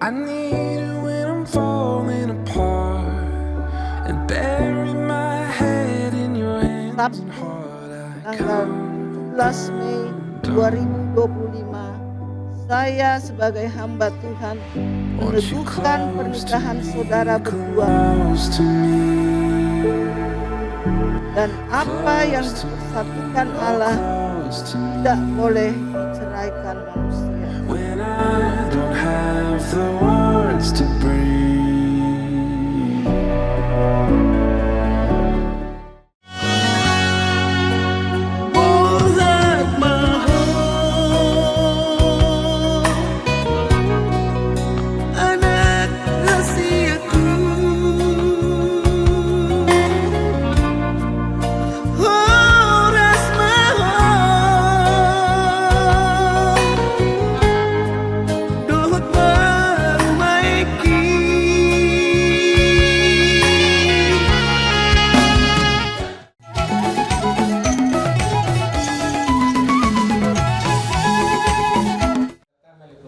I need it when I'm falling apart and bury my head in your hands and heart. I Tanggal come 17 Mei 2025, saya sebagai hamba Tuhan Won't you meneguhkan close to pernikahan me, saudara berdua, close to me, dan apa yang close to me, dipersatukan oh, Allah close to me. tidak boleh diceraikan manusia. When I don't have the words to breathe.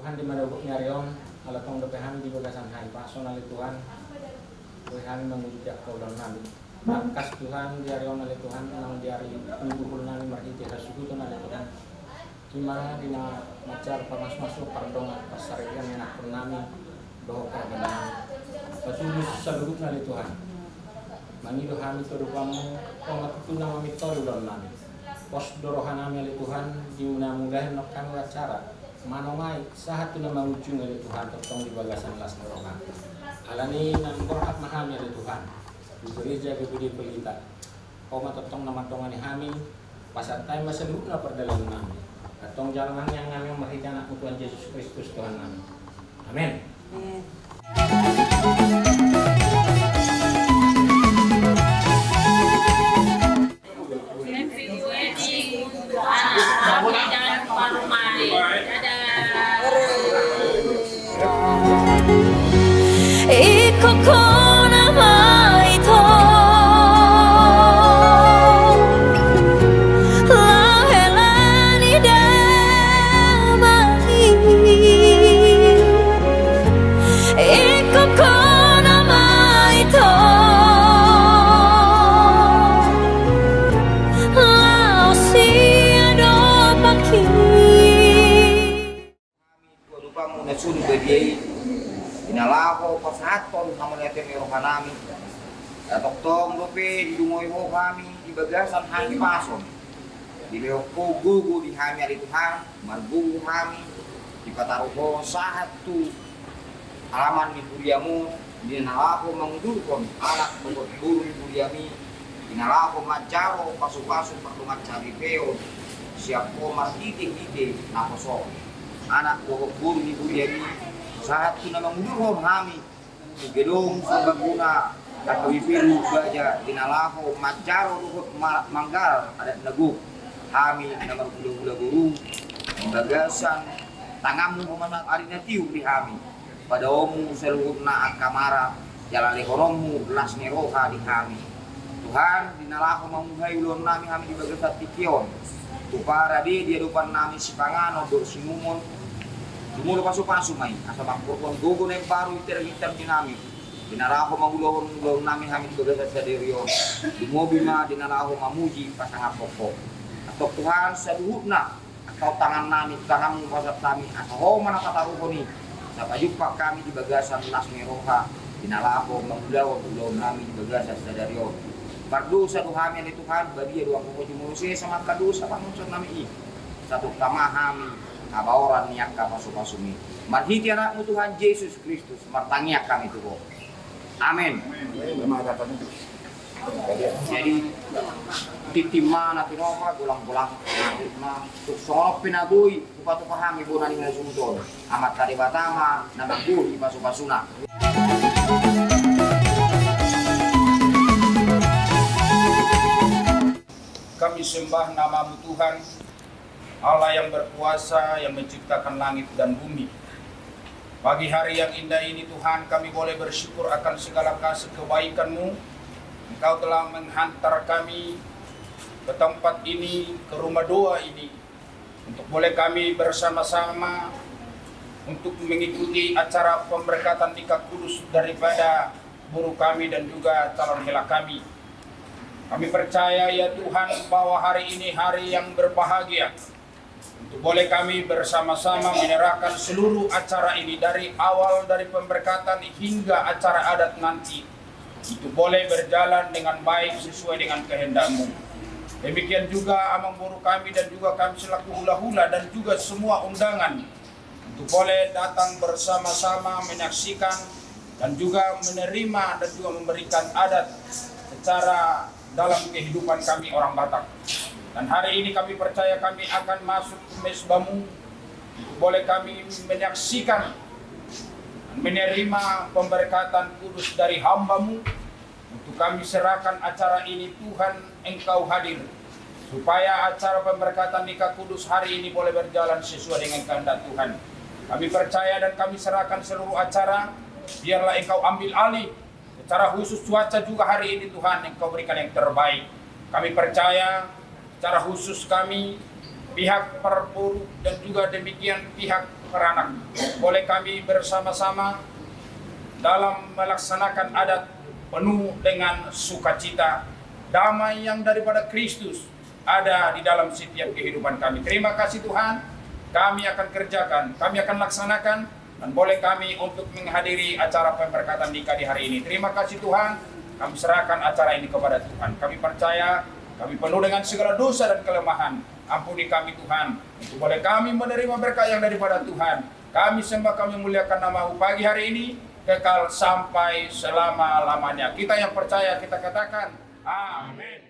Tuhan di madabuk nyarion alatong depehan di bagasan hai pasonal Tuhan Tuhan mengujak kaulan nabi kas Tuhan diarion oleh Tuhan nang diari nguhul nami marhiti hasuguton oleh Tuhan gimana dina macar pamas-masuk pardong pasarian yang akun nami doho karbanan patulus salurut oleh Tuhan mangido hami torupamu pangatutunan mami torulan nami pos dorohan nami oleh Tuhan diunang-ungahin nokan wacara manongai sahat tu nama ujung oleh Tuhan totong di bagasan las nerongan alani nan dorak mahami oleh Tuhan diberi jaga budi pelita koma totong nama tongan hami pasantai masa dulu na perdalam nami totong jalan yang kami merhita anak Tuhan Yesus Kristus Tuhan nami amin. Sulu bediai inalaho pasaton hamalete merohanami tong lope dungoy ho kami di bagasan hangi pason di leoko gugu di hami ali Tuhan margugu kami di pataruho satu alaman di buriamu di nalaho mangdulkon anak bobot guru di buriami di nalaho majaro pasu-pasu perlu macari peo siap ko martite-tite nakoso anak bobot guru di buriami saat kita mengurung kami di gedung serbaguna atau ipiru baja dinalaho majaro luhut manggal ada neguk kami nomor gula guru bagasan tangamu memanang arina tiu di kami pada omu seluhut na kamara jalan lehorongmu las neroha di kami Tuhan dinalaho mamuhay ulon nami kami di bagasan tikion tupara dia depan nami si pangano do sinumon Dumulu pasu-pasu may asa mangkurkon gugo na yung baru iter-iter dinami dinaraho magulawon nami kami bagasat sa deriyon dumobi ma dinaraho mamuji pasangapoko atau Tuhan sa luhut na atau tangan nami tangan pasat nami atau manakataruho ni sa payupak kami di bagasan las meroha dinaraho magulawon nami di bagasat sa deriyon pardusa duhami ni Tuhan bagi ruang kuko jumuluse sama kadusa panunsot nami satu kamahami kabaoran niyak ka pasu-pasumi marhiti anakmu Tuhan Yesus Kristus martangiak kami Tuhan amin. Jadi titima na tinoka gulang-gulang na sono pinagui upatu pahami bunan nga sumton amat tadi batama na maguri pasu-pasuna. Kami sembah namamu Tuhan Allah yang berkuasa yang menciptakan langit dan bumi. Pagi hari yang indah ini Tuhan kami boleh bersyukur akan segala kasih kebaikan-Mu. Engkau telah menghantar kami ke tempat ini, ke rumah doa ini untuk boleh kami bersama-sama untuk mengikuti acara pemberkatan nikah kudus daripada guru kami dan juga calon hela kami. Kami percaya ya Tuhan bahwa hari ini hari yang berbahagia untuk boleh kami bersama-sama menyerahkan seluruh acara ini dari awal dari pemberkatan hingga acara adat nanti. Itu boleh berjalan dengan baik sesuai dengan kehendak-Mu. Demikian juga amang guru kami dan juga kami selaku hula-hula dan juga semua undangan untuk boleh datang bersama-sama menyaksikan dan juga menerima dan juga memberikan adat secara dalam kehidupan kami orang Batak. Dan hari ini kami percaya kami akan masuk ke mesbah-Mu, boleh kami menyaksikan dan menerima pemberkatan kudus dari hamba-Mu. Untuk kami serahkan acara ini Tuhan, Engkau hadir supaya acara pemberkatan nikah kudus hari ini boleh berjalan sesuai dengan kehendak Tuhan. Kami percaya dan kami serahkan seluruh acara, biarlah Engkau ambil alih. Secara khusus cuaca juga hari ini Tuhan, Engkau berikan yang terbaik. Kami percaya secara khusus kami, pihak perburu dan juga demikian pihak peranak, boleh kami bersama-sama dalam melaksanakan adat penuh dengan sukacita, damai yang daripada Kristus ada di dalam setiap kehidupan kami. Terima kasih Tuhan. Kami akan kerjakan, kami akan laksanakan, dan boleh kami untuk menghadiri acara pemberkatan nikah di hari ini. Terima kasih Tuhan, kami serahkan acara ini kepada Tuhan. Kami percaya, kami penuh dengan segala dosa dan kelemahan. Ampuni kami Tuhan, untuk boleh kami menerima berkat yang daripada Tuhan. Kami sembah, kami muliakan nama-Mu pagi hari ini, kekal sampai selama-lamanya. Kita yang percaya, kita katakan, amin.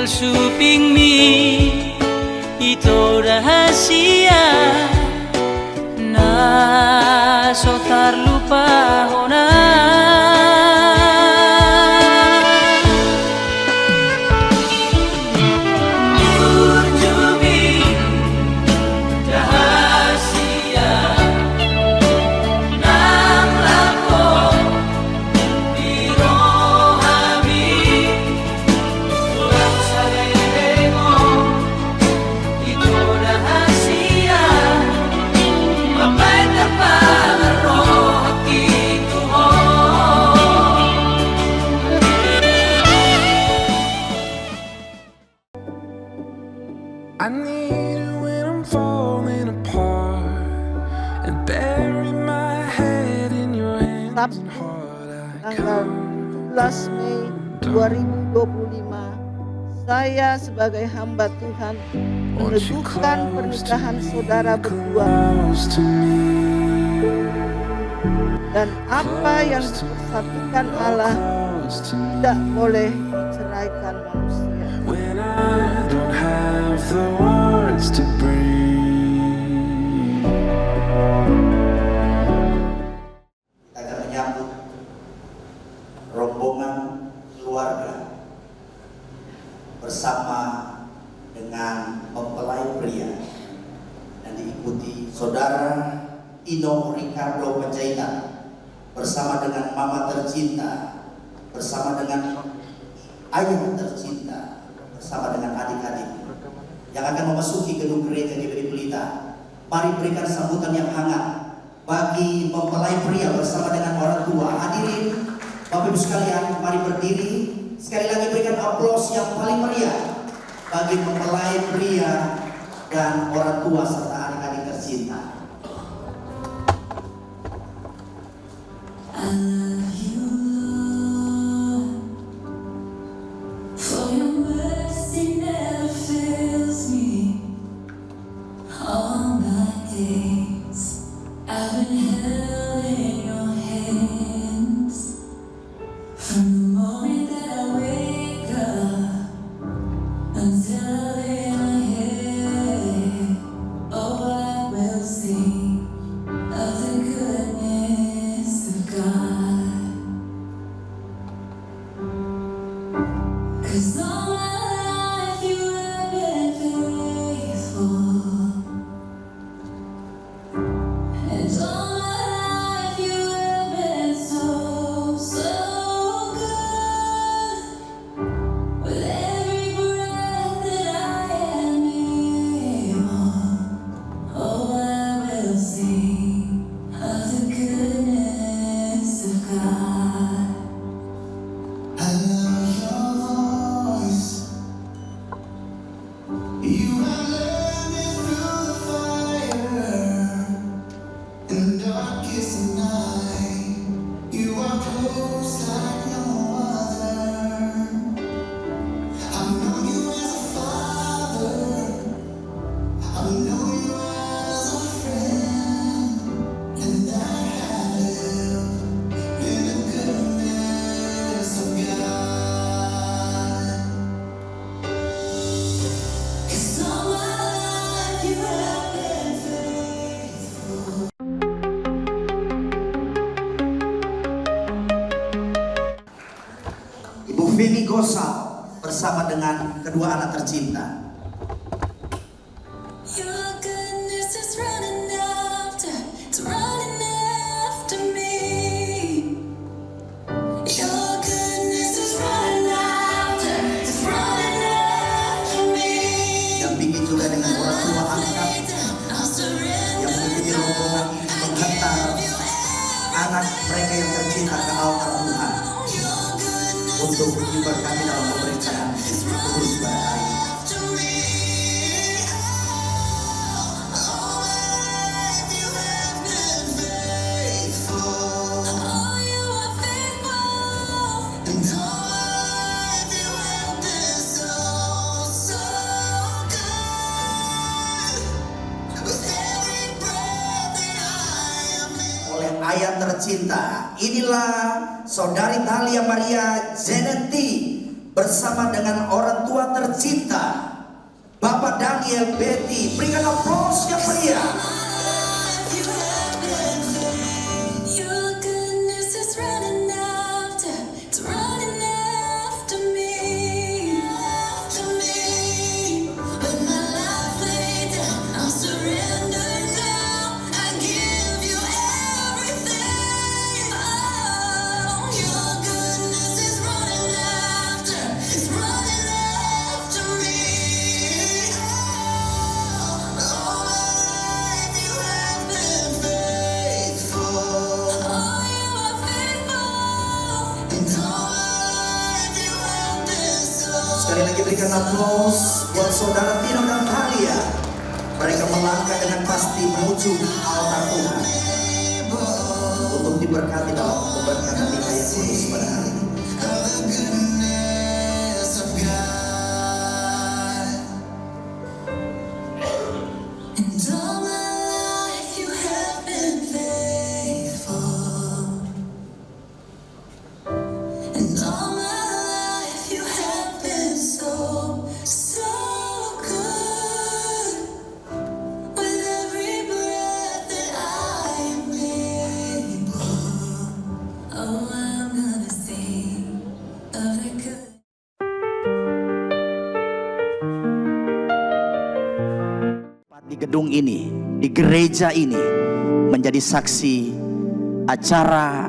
Suping mi ito rahasia na sotar lupa hona I need it when I'm falling apart and bury my head in your hands and heart. I Tanggal come 17 Mei 2025, saya sebagai hamba Tuhan meneguhkan pernikahan saudara berdua, close to me. dan apa yang dipersatukan Allah Close to me. tidak boleh diceraikan manusia. When I don't have the words to breathe. Kita akan menyambut rombongan keluarga bersama dengan mempelai pria dan diikuti saudara Ino Ricardo Panjaitan bersama dengan mama tercinta, bersama dengan ayah tercinta, bersama dengan adik-adik yang akan memasuki gedung gereja GBI Pelita. Mari berikan sambutan yang hangat bagi mempelai pria bersama dengan orang tua. Hadirin Bapak Ibu sekalian, mari berdiri. Sekali lagi berikan aplaus yang paling meriah bagi mempelai pria dan orang tua serta adik-adik tercinta. Until in my head, oh Ibu Femi Gosal bersama dengan kedua anak tercinta. Your goodness is running after, it's running after me. Your goodness is running after, it's running after me. Yang bikin juga dengan orang tua angkat yang mengikuti rombongan ini menghantar anak mereka yang tercinta ke altar Tuhan untuk diberkati dalam pemerintahan terus pada hari ini. Oleh ayah tercinta, inilah Saudari Thalia Maria Zenetti bersama dengan orang tua tercinta Bapak Daniel Betty. Berikan aplaus yang meriah. Your goodness is running after, it's running after me, after me. With my life laid down, I'll surrender now. I give you everything. Oh, your goodness is running after, it's running after me. Oh, all my life you have been faithful. Oh, you are faithful. And all my life you have been so. Sekali lagi berikan aplaus buat Saudara Tino dan Thalia. Mereka melangkah dengan pasti menuju altar Tuhan untuk diberkati dalam pemberkatan nikah yang kudus pada hari ini. And all my life you have been faithful. And all my life you have been so, so good. With every breath that I am able, oh, I'm gonna sing of the good. Di gedung ini, di gereja ini menjadi saksi acara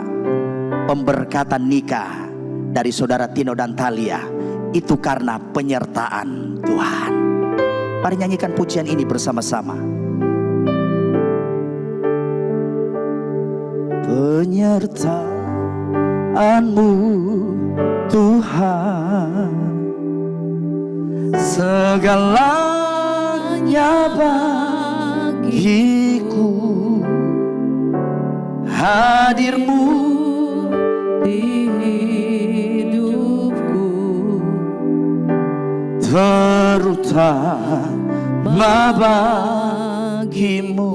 pemberkatan nikah dari Saudara Tino dan Thalia. Itu karena penyertaan Tuhan. Mari nyanyikan pujian ini bersama-sama. Penyertaan-Mu Tuhan, segalanya bagiku, hadir-Mu di hidupku, terutama bagimu.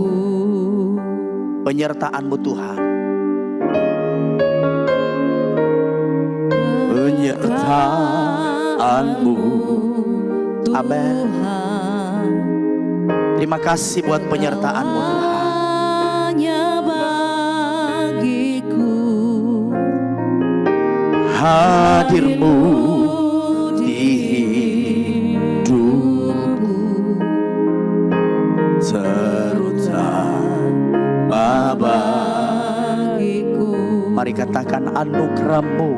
Penyertaan-Mu Tuhan, penyertaan-Mu. Amin. Terima kasih buat penyertaan-Mu Tuhan. Hanya bagiku Hadir-Mu di Katakan anugerah-Mu.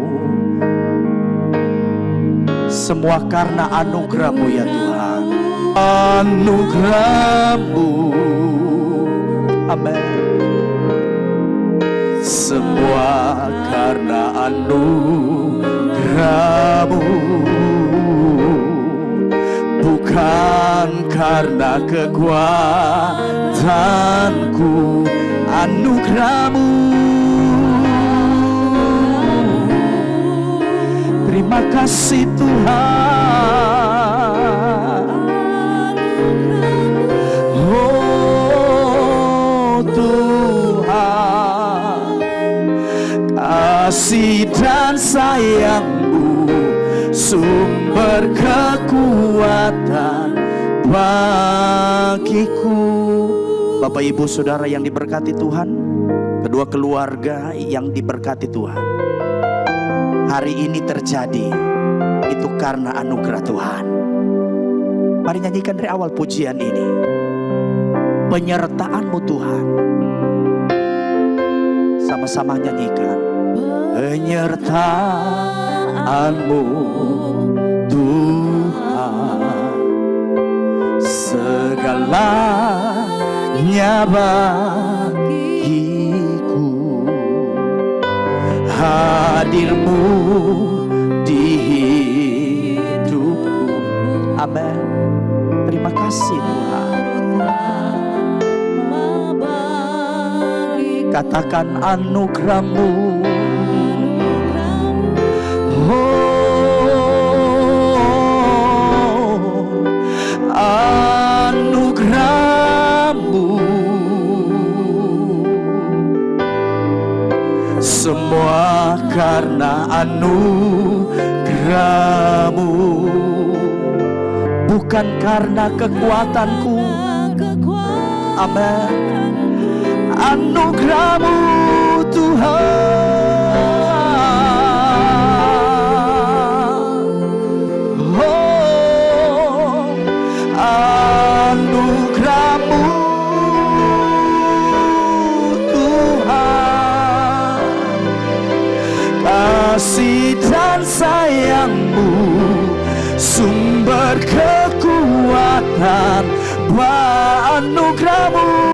Semua karena anugerah-Mu ya Tuhan. Anugerah-Mu. Amin. Semua karena anugerah-Mu, bukan karena kekuatanku. Anugerah-Mu. Terima kasih Tuhan. Oh Tuhan, kasih dan sayang-Mu sumber kekuatan bagiku. Bapak Ibu Saudara yang diberkati Tuhan, kedua keluarga yang diberkati Tuhan, hari ini terjadi itu karena anugerah Tuhan. Mari nyanyikan dari awal pujian ini. Penyertaan-Mu Tuhan. Sama-sama nyanyikan. Penyertaan-Mu Tuhan, segalanya bagiku. Hadir-Mu di hidupku. Amin. Terima kasih Tuhan. Katakan anugerah-Mu. Oh, anugerah-Mu. Semua karena anugerah-Mu, bukan karena kekuatanku. Amin. Anugerah-Mu Tuhan. Oh, anugerah-Mu Tuhan. Kasih dan sayang-Mu sumber kekuatan anugerah-Mu.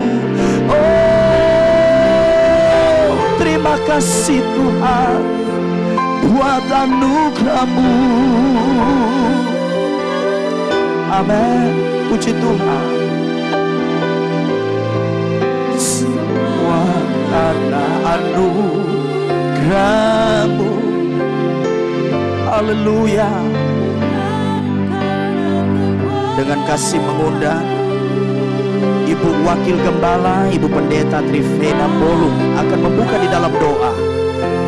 Oh, terima kasih Tuhan buat anugerah-Mu. Amin. Puji Tuhan. Semua karena anugerah-Mu. Haleluya. Dengan kasih mengundang Ibu Wakil Gembala, Ibu Pendeta Trivena Bolung akan membuka di dalam doa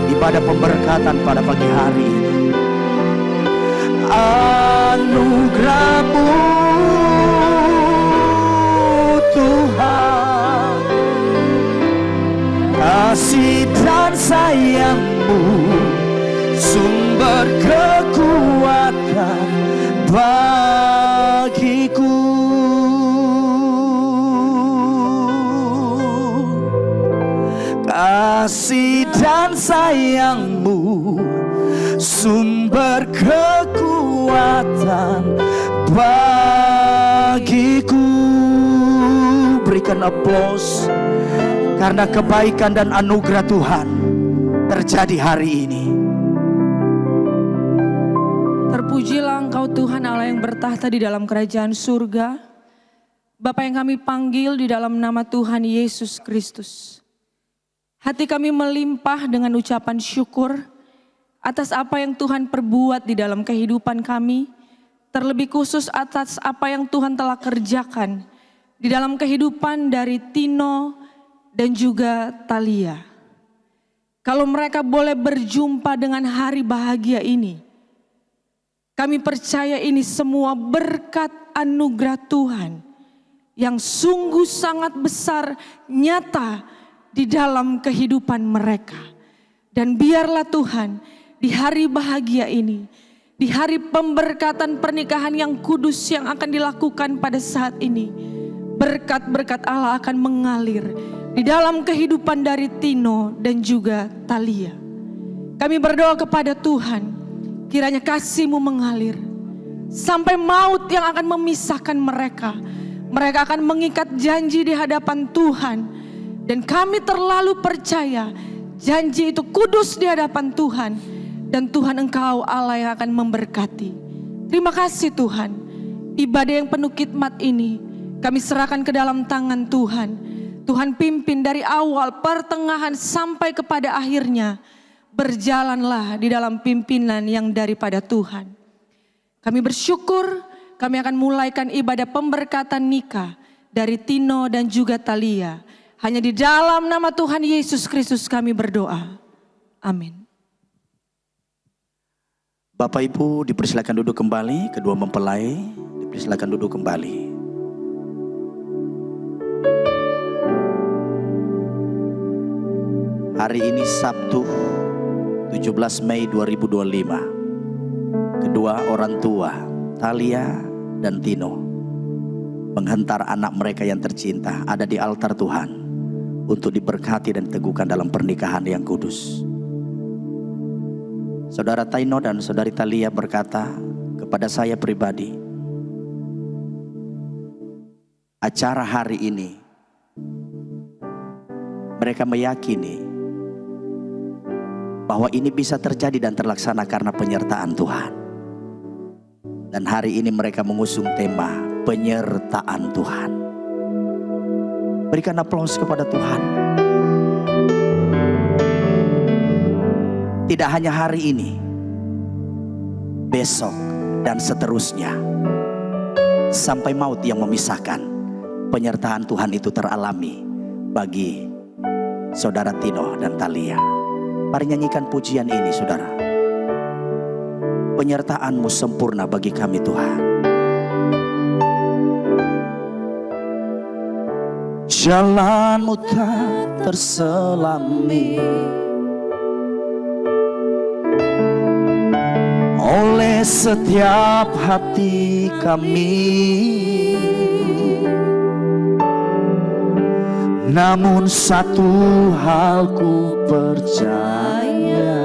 ibadah pemberkatan pada pagi hari ini. Anugerah-Mu Tuhan, kasih dan sayang-Mu sumber kekuatan bagiku. Kasih dan sayang-Mu sumber kekuatan bagiku. Berikan aplaus karena kebaikan dan anugerah Tuhan terjadi hari ini. Terpujilah Engkau Tuhan Allah yang bertahta di dalam kerajaan surga. Bapa yang kami panggil di dalam nama Tuhan Yesus Kristus. Hati kami melimpah dengan ucapan syukur atas apa yang Tuhan perbuat di dalam kehidupan kami. Terlebih khusus atas apa yang Tuhan telah kerjakan di dalam kehidupan dari Tino dan juga Thalia. Kalau mereka boleh berjumpa dengan hari bahagia ini, kami percaya ini semua berkat anugerah Tuhan yang sungguh sangat besar nyata di dalam kehidupan mereka. Dan biarlah Tuhan di hari bahagia ini, di hari pemberkatan pernikahan yang kudus yang akan dilakukan pada saat ini, berkat-berkat Allah akan mengalir di dalam kehidupan dari Tino dan juga Thalia. Kami berdoa kepada Tuhan, kiranya kasih-Mu mengalir sampai maut yang akan memisahkan mereka. Mereka akan mengikat janji di hadapan Tuhan. Dan kami terlalu percaya janji itu kudus di hadapan Tuhan. Dan Tuhan Engkau Allah yang akan memberkati. Terima kasih Tuhan. Ibadah yang penuh khidmat ini kami serahkan ke dalam tangan Tuhan. Tuhan pimpin dari awal, pertengahan sampai kepada akhirnya. Berjalanlah di dalam pimpinan yang daripada Tuhan. Kami bersyukur, kami akan mulaikan ibadah pemberkatan nikah dari Tino dan juga Thalia. Hanya di dalam nama Tuhan Yesus Kristus kami berdoa. Amin. Bapak Ibu dipersilakan duduk kembali, kedua mempelai dipersilakan duduk kembali. Hari ini Sabtu 17 Mei 2025. Kedua orang tua Thalia dan Tino menghantar anak mereka yang tercinta ada di altar Tuhan untuk diberkati dan diteguhkan dalam pernikahan yang kudus. Saudara Tino dan saudari Thalia berkata kepada saya pribadi, acara hari ini mereka meyakini bahwa ini bisa terjadi dan terlaksana karena penyertaan Tuhan. Dan hari ini mereka mengusung tema penyertaan Tuhan. Berikan aplaus kepada Tuhan. Tidak hanya hari ini, besok dan seterusnya. Sampai maut yang memisahkan, penyertaan Tuhan itu teralami bagi saudara Tino dan Thalia. Mari nyanyikan pujian ini saudara. Penyertaan-Mu sempurna bagi kami Tuhan. Jalan-Mu tak terselami oleh setiap hati kami. Namun satu hal ku percaya,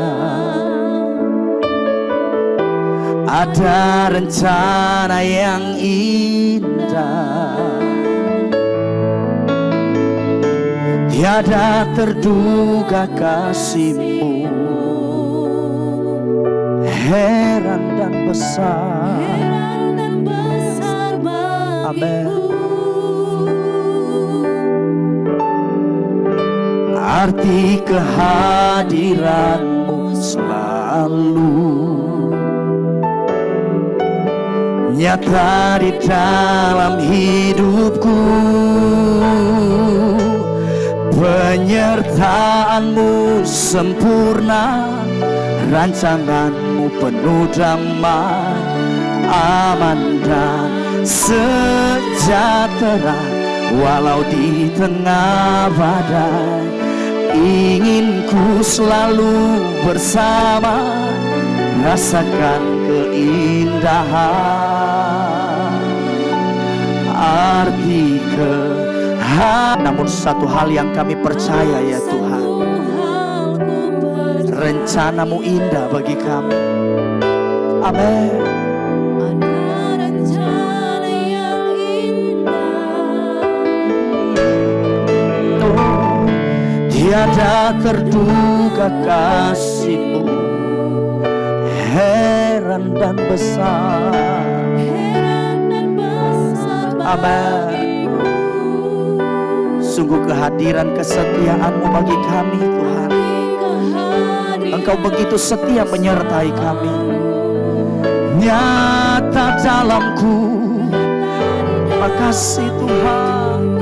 ada rencana yang indah, tiada terduga kasih-Mu, heran dan besar. Amin. Arti kehadiran-Mu selalu nyata di dalam hidupku. Penyertaan-Mu sempurna, rancangan-Mu penuh damai, aman dan sejahtera. Walau di tengah badai, ingin ku selalu bersama, rasakan keindahan arti namun satu hal yang kami percaya ya Tuhan, rencana-Mu indah bagi kami. Amin. Tiada terduga kasih-Mu, heran dan besar. Amin. Sungguh kehadiran kesetiaan-Mu bagi kami Tuhan. Engkau begitu setia menyertai kami. Nyata dalamku, makasih Tuhan.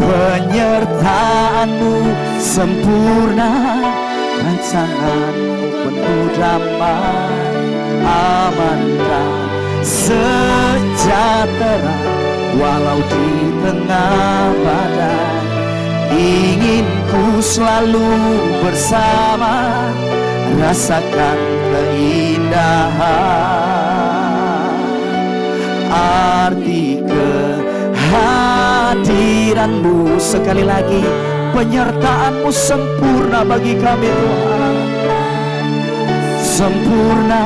Penyertaan-Mu sempurna, rancangan-Mu penuh damai, aman dan sejahtera. Walau di tengah badai, ingin ku selalu bersama, rasakan keindahan arti kehadiran-Mu. Sekali lagi, penyertaan-Mu sempurna bagi kami Tuhan. Sempurna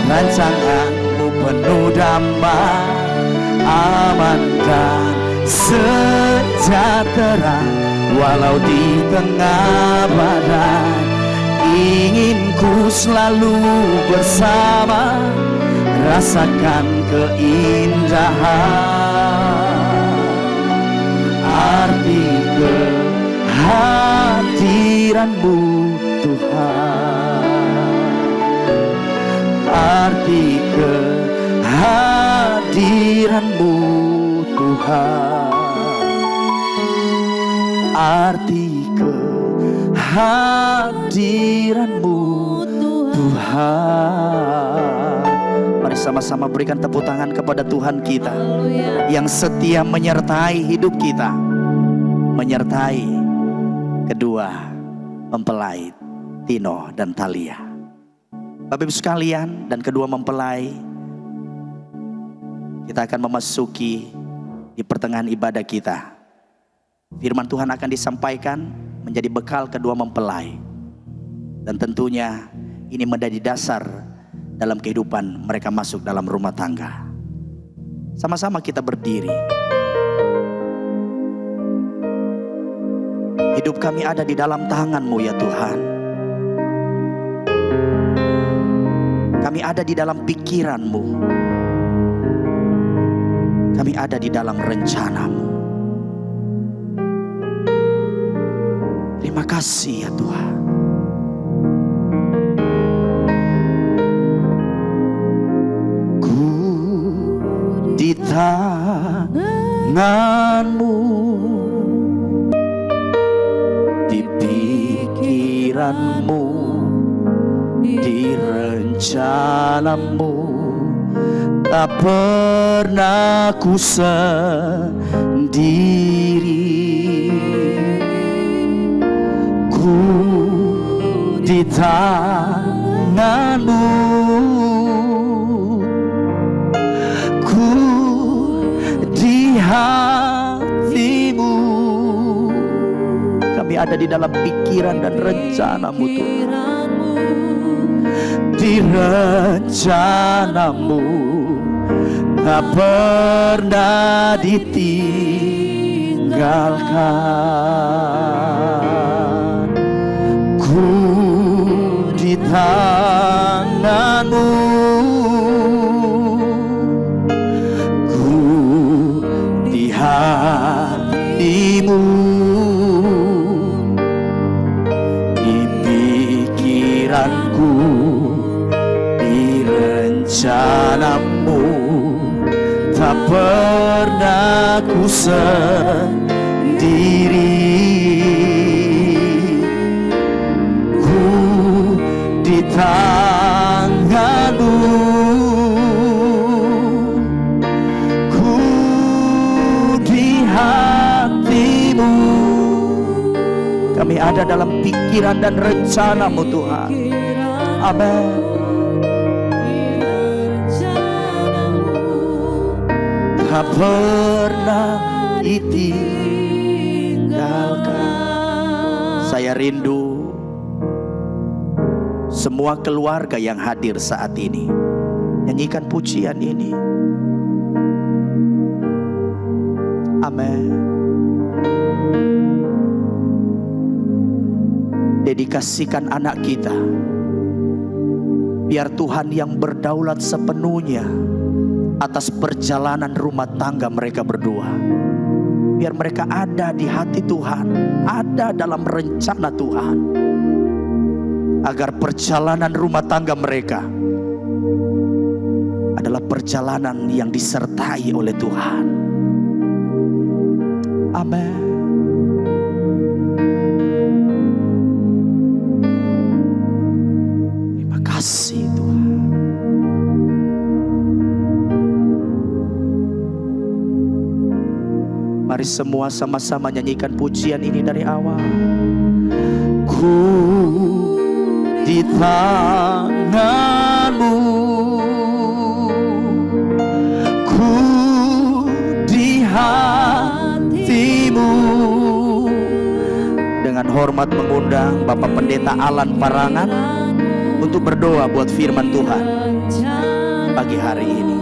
rancangan-Mu penuh damai, aman dan sejahtera. Walau di tengah badai, ingin ku selalu bersama, rasakan keindahan arti kehadiran-Mu Tuhan. Arti kehadiran-Mu Tuhan. Arti kehadiran-Mu Tuhan. Mari sama-sama berikan tepuk tangan kepada Tuhan kita yang setia menyertai hidup kita, menyertai kedua mempelai Tino dan Thalia. Bapak Ibu sekalian, dan kedua mempelai, kita akan memasuki di pertengahan ibadah kita. Firman Tuhan akan disampaikan menjadi bekal kedua mempelai. Dan tentunya ini menjadi dasar dalam kehidupan mereka masuk dalam rumah tangga. Sama-sama kita berdiri. Hidup kami ada di dalam tangan-Mu ya Tuhan. Kami ada di dalam pikiran-Mu. Kami ada di dalam rencana-Mu. Terima kasih ya Tuhan. Ku di tangan-Mu, di pikiran-Mu, di rencana-Mu. Tak pernah ku sendiri. Ku di tangan-Mu, ku di hati-Mu. Kami ada di dalam pikiran dan rencana-Mu Tuhan. Di rencana-Mu tak pernah ditinggalkan. Ku di tangan-Mu, ku di hati-Mu, di pikiranku, di rencana-Mu. Tak pernah ku sendiri. Ku di tangan-Mu, ku di hati-Mu. Kami ada dalam pikiran dan rencana-Mu Tuhan. Amin. Tak pernah ditinggalkan. Saya rindu semua keluarga yang hadir saat ini nyanyikan pujian ini. Amin. Dedikasikan anak kita, biar Tuhan yang berdaulat sepenuhnya atas perjalanan rumah tangga mereka berdua. Biar mereka ada di hati Tuhan, ada dalam rencana Tuhan, agar perjalanan rumah tangga mereka adalah perjalanan yang disertai oleh Tuhan. Amin. Terima kasih Tuhan. Mari semua sama-sama nyanyikan pujian ini dari awal. Ku di tangan-Mu, ku di hati-Mu, hormat mengundang Bapak Pendeta Alan Parangan untuk berdoa buat firman Tuhan pagi hari ini.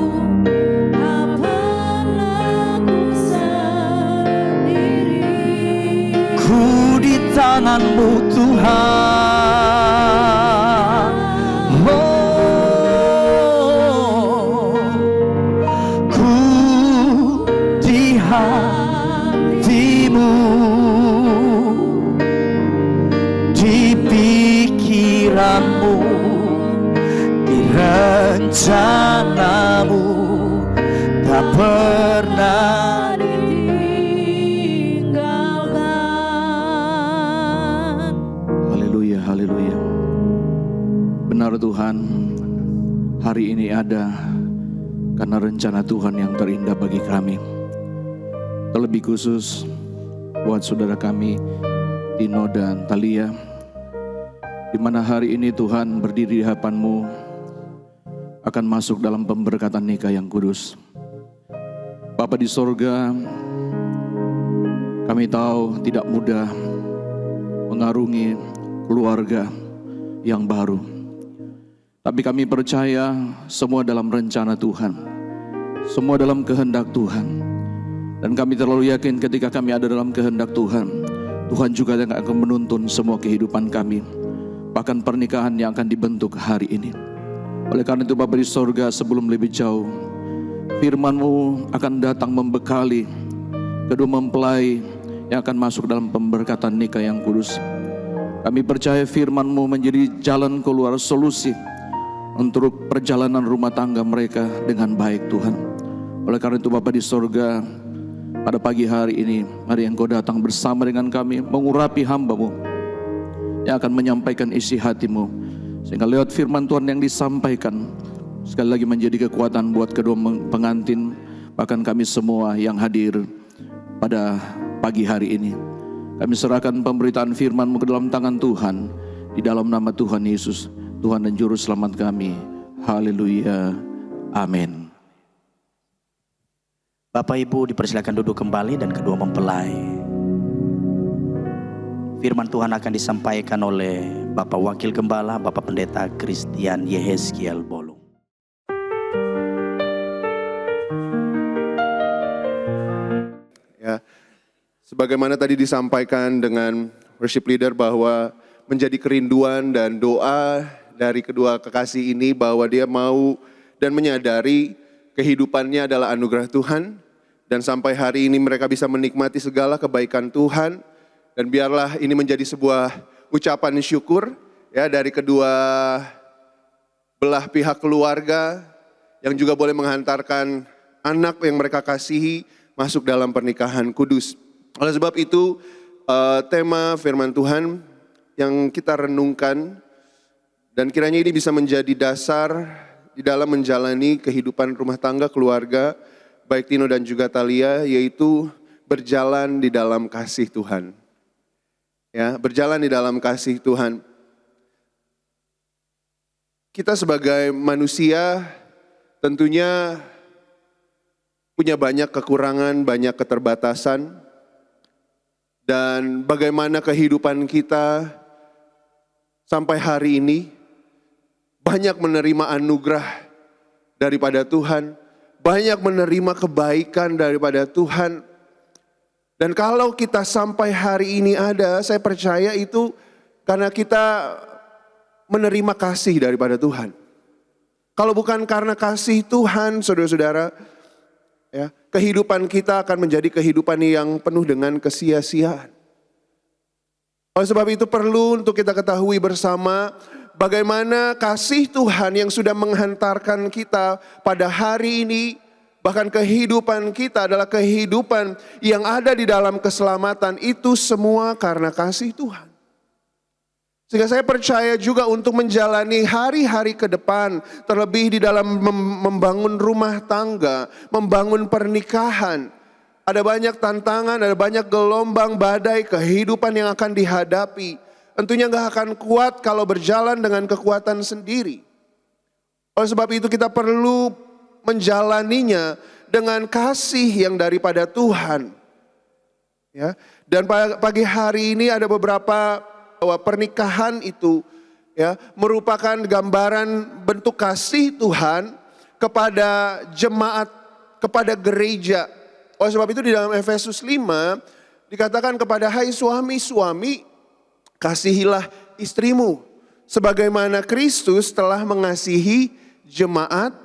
Ku di tangan-Mu Tuhan, oh, ku di hati-Mu, di pikiran-Mu, di rencana-Mu, tak pernah ditinggalkan. Haleluya, haleluya. Benar Tuhan, hari ini ada karena rencana Tuhan yang terindah bagi kami. Terlebih khusus buat saudara kami Tino dan Talia, di mana hari ini Tuhan berdiri di hadapan-Mu akan masuk dalam pemberkatan nikah yang kudus. Bapa di sorga, kami tahu tidak mudah mengarungi keluarga yang baru. Tapi kami percaya semua dalam rencana Tuhan, semua dalam kehendak Tuhan. Dan kami terlalu yakin ketika kami ada dalam kehendak Tuhan, Tuhan juga yang akan menuntun semua kehidupan kami, bahkan pernikahan yang akan dibentuk hari ini. Oleh karena itu Bapa di sorga, sebelum lebih jauh, firman-Mu akan datang membekali kedua mempelai yang akan masuk dalam pemberkatan nikah yang kudus. Kami percaya firman-Mu menjadi jalan keluar solusi untuk perjalanan rumah tangga mereka dengan baik Tuhan. Oleh karena itu Bapa di sorga, pada pagi hari ini, mari Engkau datang bersama dengan kami, mengurapi hamba-Mu yang akan menyampaikan isi hati-Mu, sehingga lewat firman Tuhan yang disampaikan, sekali lagi menjadi kekuatan buat kedua pengantin, bahkan kami semua yang hadir pada pagi hari ini. Kami serahkan pemberitaan firman-Mu ke dalam tangan Tuhan, di dalam nama Tuhan Yesus, Tuhan dan Juru Selamat kami. Haleluya, amin. Bapak Ibu dipersilakan duduk kembali dan kedua mempelai. Firman Tuhan akan disampaikan oleh Bapak Wakil Gembala, Bapak Pendeta Christian Yehezkiel Bolung. Ya, sebagaimana tadi disampaikan dengan worship leader bahwa menjadi kerinduan dan doa dari kedua kekasih ini bahwa dia mau dan menyadari kehidupannya adalah anugerah Tuhan, dan sampai hari ini mereka bisa menikmati segala kebaikan Tuhan, dan biarlah ini menjadi sebuah ucapan syukur ya dari kedua belah pihak keluarga yang juga boleh menghantarkan anak yang mereka kasihi masuk dalam pernikahan kudus. Oleh sebab itu tema firman Tuhan yang kita renungkan dan kiranya ini bisa menjadi dasar di dalam menjalani kehidupan rumah tangga keluarga, baik Tino dan juga Talia, yaitu berjalan di dalam kasih Tuhan. Ya, berjalan di dalam kasih Tuhan. Kita sebagai manusia tentunya punya banyak kekurangan, banyak keterbatasan, dan bagaimana kehidupan kita sampai hari ini banyak menerima anugerah daripada Tuhan, banyak menerima kebaikan daripada Tuhan. Dan kalau kita sampai hari ini ada, saya percaya itu karena kita menerima kasih daripada Tuhan. Kalau bukan karena kasih Tuhan, saudara-saudara, ya, kehidupan kita akan menjadi kehidupan yang penuh dengan kesia-siaan. Oleh sebab itu perlu untuk kita ketahui bersama bagaimana kasih Tuhan yang sudah menghantarkan kita pada hari ini, bahkan kehidupan kita adalah kehidupan yang ada di dalam keselamatan, itu semua karena kasih Tuhan. Sehingga saya percaya juga untuk menjalani hari-hari ke depan, terlebih di dalam membangun rumah tangga, membangun pernikahan, ada banyak tantangan, ada banyak gelombang badai kehidupan yang akan dihadapi. Tentunya gak akan kuat kalau berjalan dengan kekuatan sendiri. Oleh sebab itu kita perlu menjalaninya dengan kasih yang daripada Tuhan. Ya. Dan pagi hari ini ada beberapa bahwa pernikahan itu ya merupakan gambaran bentuk kasih Tuhan kepada jemaat, kepada gereja. Oleh sebab itu di dalam Efesus 5 dikatakan kepada hai suami-suami, kasihilah istrimu sebagaimana Kristus telah mengasihi jemaat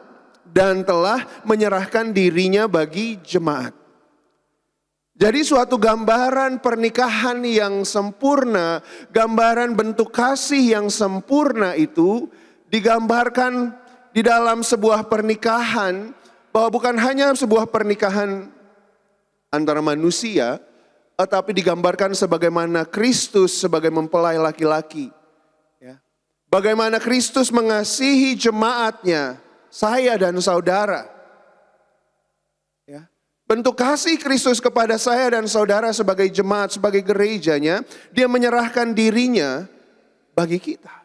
dan telah menyerahkan dirinya bagi jemaat. Jadi suatu gambaran pernikahan yang sempurna, gambaran bentuk kasih yang sempurna itu digambarkan di dalam sebuah pernikahan, bahwa bukan hanya sebuah pernikahan antara manusia, tetapi digambarkan sebagaimana Kristus sebagai mempelai laki-laki. Ya. Bagaimana Kristus mengasihi jemaatnya, saya dan saudara. Ya. Bentuk kasih Kristus kepada saya dan saudara sebagai jemaat, sebagai gerejanya, dia menyerahkan dirinya bagi kita.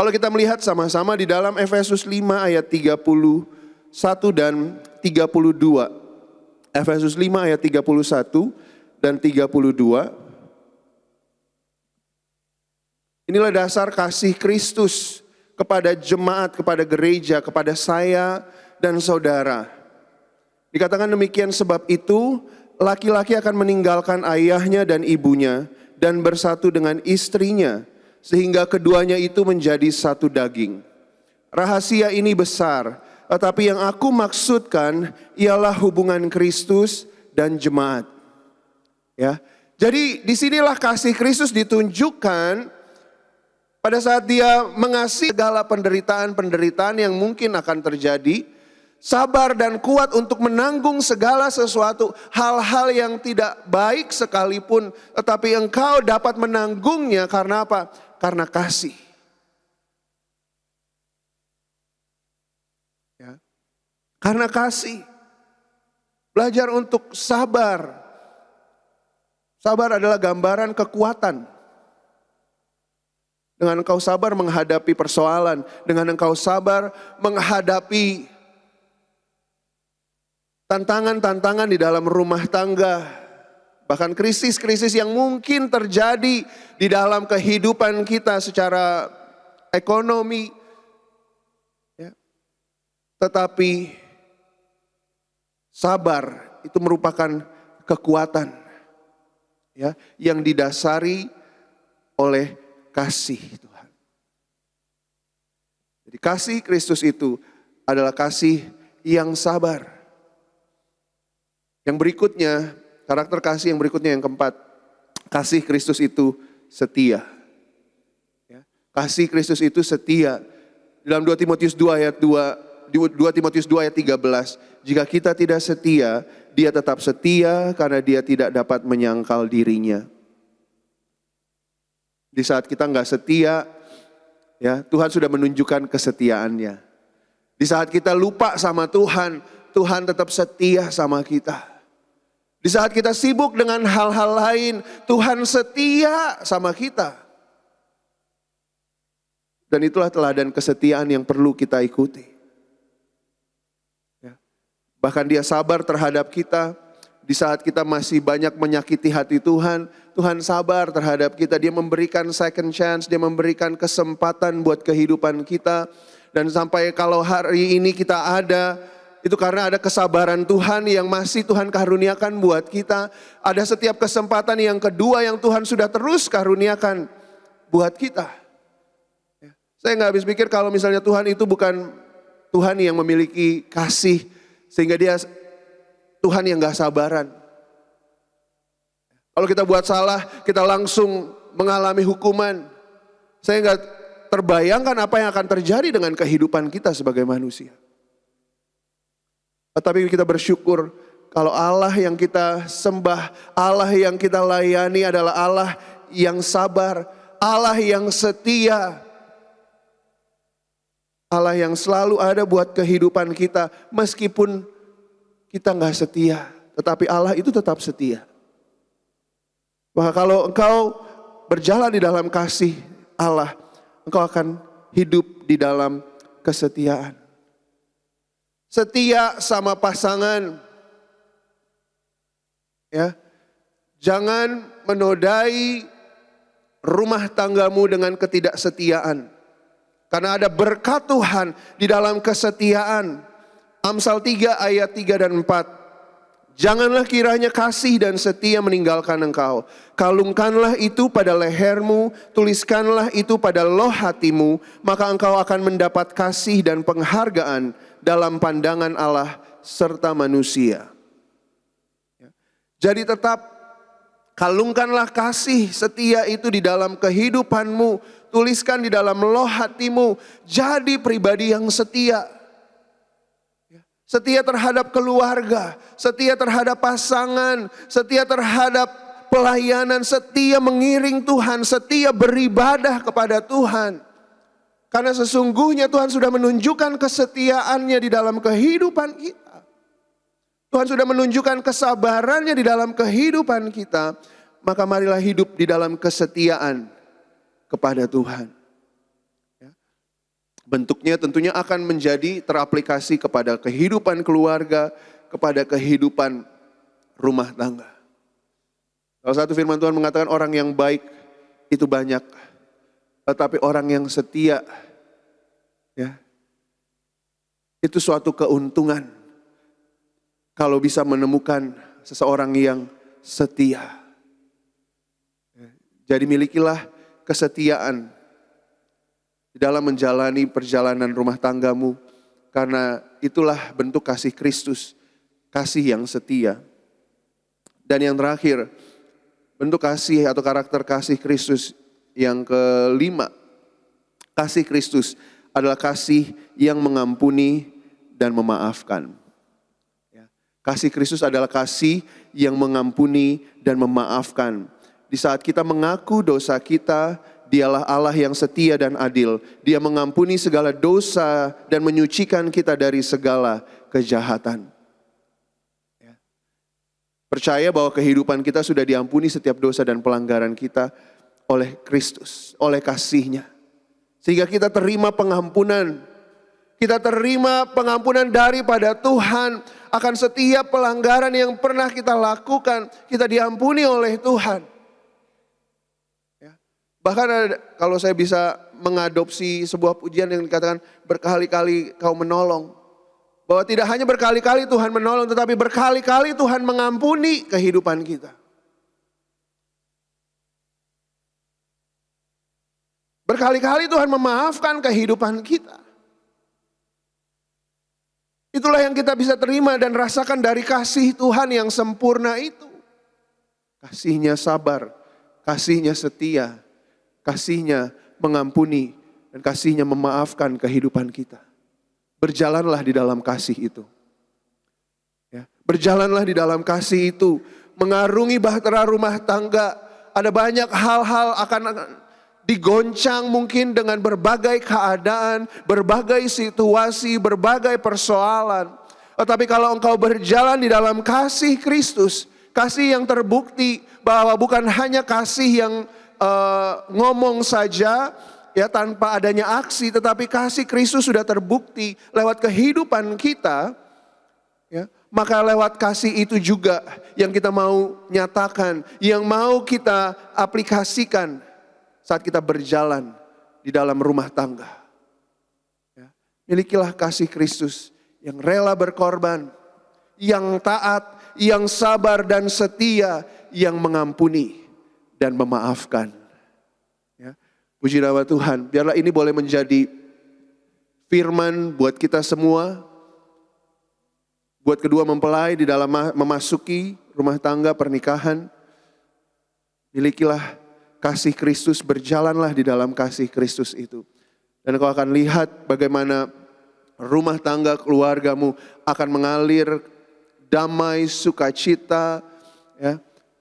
Kalau kita melihat sama-sama di dalam Efesus 5 ayat 31 dan 32. Efesus 5 ayat 31 dan 32. Inilah dasar kasih Kristus kepada jemaat, kepada gereja, kepada saya dan saudara. Dikatakan demikian, sebab itu laki-laki akan meninggalkan ayahnya dan ibunya dan bersatu dengan istrinya sehingga keduanya itu menjadi satu daging. Rahasia ini besar, tetapi yang aku maksudkan ialah hubungan Kristus dan jemaat. Ya. Jadi disinilah kasih Kristus ditunjukkan pada saat dia mengasihi segala penderitaan-penderitaan yang mungkin akan terjadi. Sabar dan kuat untuk menanggung segala sesuatu, hal-hal yang tidak baik sekalipun, tetapi engkau dapat menanggungnya karena apa? Karena kasih. Ya. Karena kasih. Belajar untuk sabar. Sabar adalah gambaran kekuatan. Dengan engkau sabar menghadapi persoalan, dengan engkau sabar menghadapi tantangan-tantangan di dalam rumah tangga, bahkan krisis-krisis yang mungkin terjadi di dalam kehidupan kita secara ekonomi. Ya. Tetapi sabar itu merupakan kekuatan ya, yang didasari oleh kasih Tuhan. Jadi kasih Kristus itu adalah kasih yang sabar. Yang berikutnya, karakter kasih yang berikutnya yang keempat, kasih Kristus itu setia. Ya, kasih Kristus itu setia. Dalam 2 Timotius 2 ayat 13, jika kita tidak setia, dia tetap setia karena dia tidak dapat menyangkal dirinya. Di saat kita nggak setia, ya Tuhan sudah menunjukkan kesetiaannya. Di saat kita lupa sama Tuhan, Tuhan tetap setia sama kita. Di saat kita sibuk dengan hal-hal lain, Tuhan setia sama kita. Dan itulah teladan kesetiaan yang perlu kita ikuti. Ya. Bahkan dia sabar terhadap kita. Di saat kita masih banyak menyakiti hati Tuhan, Tuhan sabar terhadap kita. Dia memberikan second chance, dia memberikan kesempatan buat kehidupan kita. Dan sampai kalau hari ini kita ada, itu karena ada kesabaran Tuhan yang masih Tuhan karuniakan buat kita. Ada setiap kesempatan yang kedua yang Tuhan sudah terus karuniakan buat kita. Saya nggak habis pikir kalau misalnya Tuhan itu bukan Tuhan yang memiliki kasih, sehingga dia Tuhan yang gak sabaran. Kalau kita buat salah, kita langsung mengalami hukuman. Saya nggak terbayangkan apa yang akan terjadi dengan kehidupan kita sebagai manusia. Tetapi kita bersyukur kalau Allah yang kita sembah, Allah yang kita layani adalah Allah yang sabar, Allah yang setia, Allah yang selalu ada buat kehidupan kita. Meskipun kita nggak setia, tetapi Allah itu tetap setia. Maka kalau engkau berjalan di dalam kasih Allah, engkau akan hidup di dalam kesetiaan. Setia sama pasangan. Ya. Jangan menodai rumah tanggamu dengan ketidaksetiaan. Karena ada berkat Tuhan di dalam kesetiaan. Amsal 3 ayat 3 dan 4. Janganlah kiranya kasih dan setia meninggalkan engkau. Kalungkanlah itu pada lehermu, tuliskanlah itu pada loh hatimu, maka engkau akan mendapat kasih dan penghargaan dalam pandangan Allah serta manusia. Jadi tetap kalungkanlah kasih setia itu di dalam kehidupanmu, tuliskan di dalam loh hatimu, jadi pribadi yang setia. Setia terhadap keluarga, setia terhadap pasangan, setia terhadap pelayanan, setia mengiring Tuhan, setia beribadah kepada Tuhan. Karena sesungguhnya Tuhan sudah menunjukkan kesetiaannya di dalam kehidupan kita. Tuhan sudah menunjukkan kesabarannya di dalam kehidupan kita. Maka marilah hidup di dalam kesetiaan kepada Tuhan. Bentuknya tentunya akan menjadi teraplikasi kepada kehidupan keluarga, kepada kehidupan rumah tangga. Salah satu firman Tuhan mengatakan orang yang baik itu banyak, tetapi orang yang setia, ya, itu suatu keuntungan kalau bisa menemukan seseorang yang setia. Jadi milikilah kesetiaan di dalam menjalani perjalanan rumah tanggamu, karena itulah bentuk kasih Kristus, kasih yang setia. Dan yang terakhir, bentuk kasih atau karakter kasih Kristus yang kelima, kasih Kristus adalah kasih yang mengampuni dan memaafkan. Kasih Kristus adalah kasih yang mengampuni dan memaafkan. Di saat kita mengaku dosa kita, Dialah Allah yang setia dan adil. Dia mengampuni segala dosa dan menyucikan kita dari segala kejahatan. Percaya bahwa kehidupan kita sudah diampuni setiap dosa dan pelanggaran kita oleh Kristus, oleh kasih-Nya. Sehingga kita terima pengampunan. Kita terima pengampunan daripada Tuhan akan setiap pelanggaran yang pernah kita lakukan. Kita diampuni oleh Tuhan. Bahkan kalau saya bisa mengadopsi sebuah pujian yang dikatakan berkali-kali kau menolong. Bahwa tidak hanya berkali-kali Tuhan menolong, tetapi berkali-kali Tuhan mengampuni kehidupan kita. Berkali-kali Tuhan memaafkan kehidupan kita. Itulah yang kita bisa terima dan rasakan dari kasih Tuhan yang sempurna itu. Kasih-Nya sabar, kasih-Nya setia. Kasih-Nya mengampuni dan kasih-Nya memaafkan kehidupan kita. Berjalanlah di dalam kasih itu. Ya, berjalanlah di dalam kasih itu. Mengarungi bahtera rumah tangga. Ada banyak hal-hal akan digoncang mungkin dengan berbagai keadaan, berbagai situasi, berbagai persoalan. Tetapi kalau engkau berjalan di dalam kasih Kristus, kasih yang terbukti bahwa bukan hanya kasih yang ngomong saja ya tanpa adanya aksi, tetapi kasih Kristus sudah terbukti lewat kehidupan kita, ya, maka lewat kasih itu juga yang kita mau nyatakan, yang mau kita aplikasikan saat kita berjalan di dalam rumah tangga. Ya, milikilah kasih Kristus yang rela berkorban, yang taat, yang sabar dan setia, yang mengampuni dan memaafkan. Ya. Puji nama Tuhan. Biarlah ini boleh menjadi firman buat kita semua. Buat kedua mempelai di dalam memasuki rumah tangga pernikahan. Milikilah kasih Kristus, berjalanlah di dalam kasih Kristus itu. Dan kau akan lihat bagaimana rumah tangga keluargamu akan mengalir damai, sukacita, ya.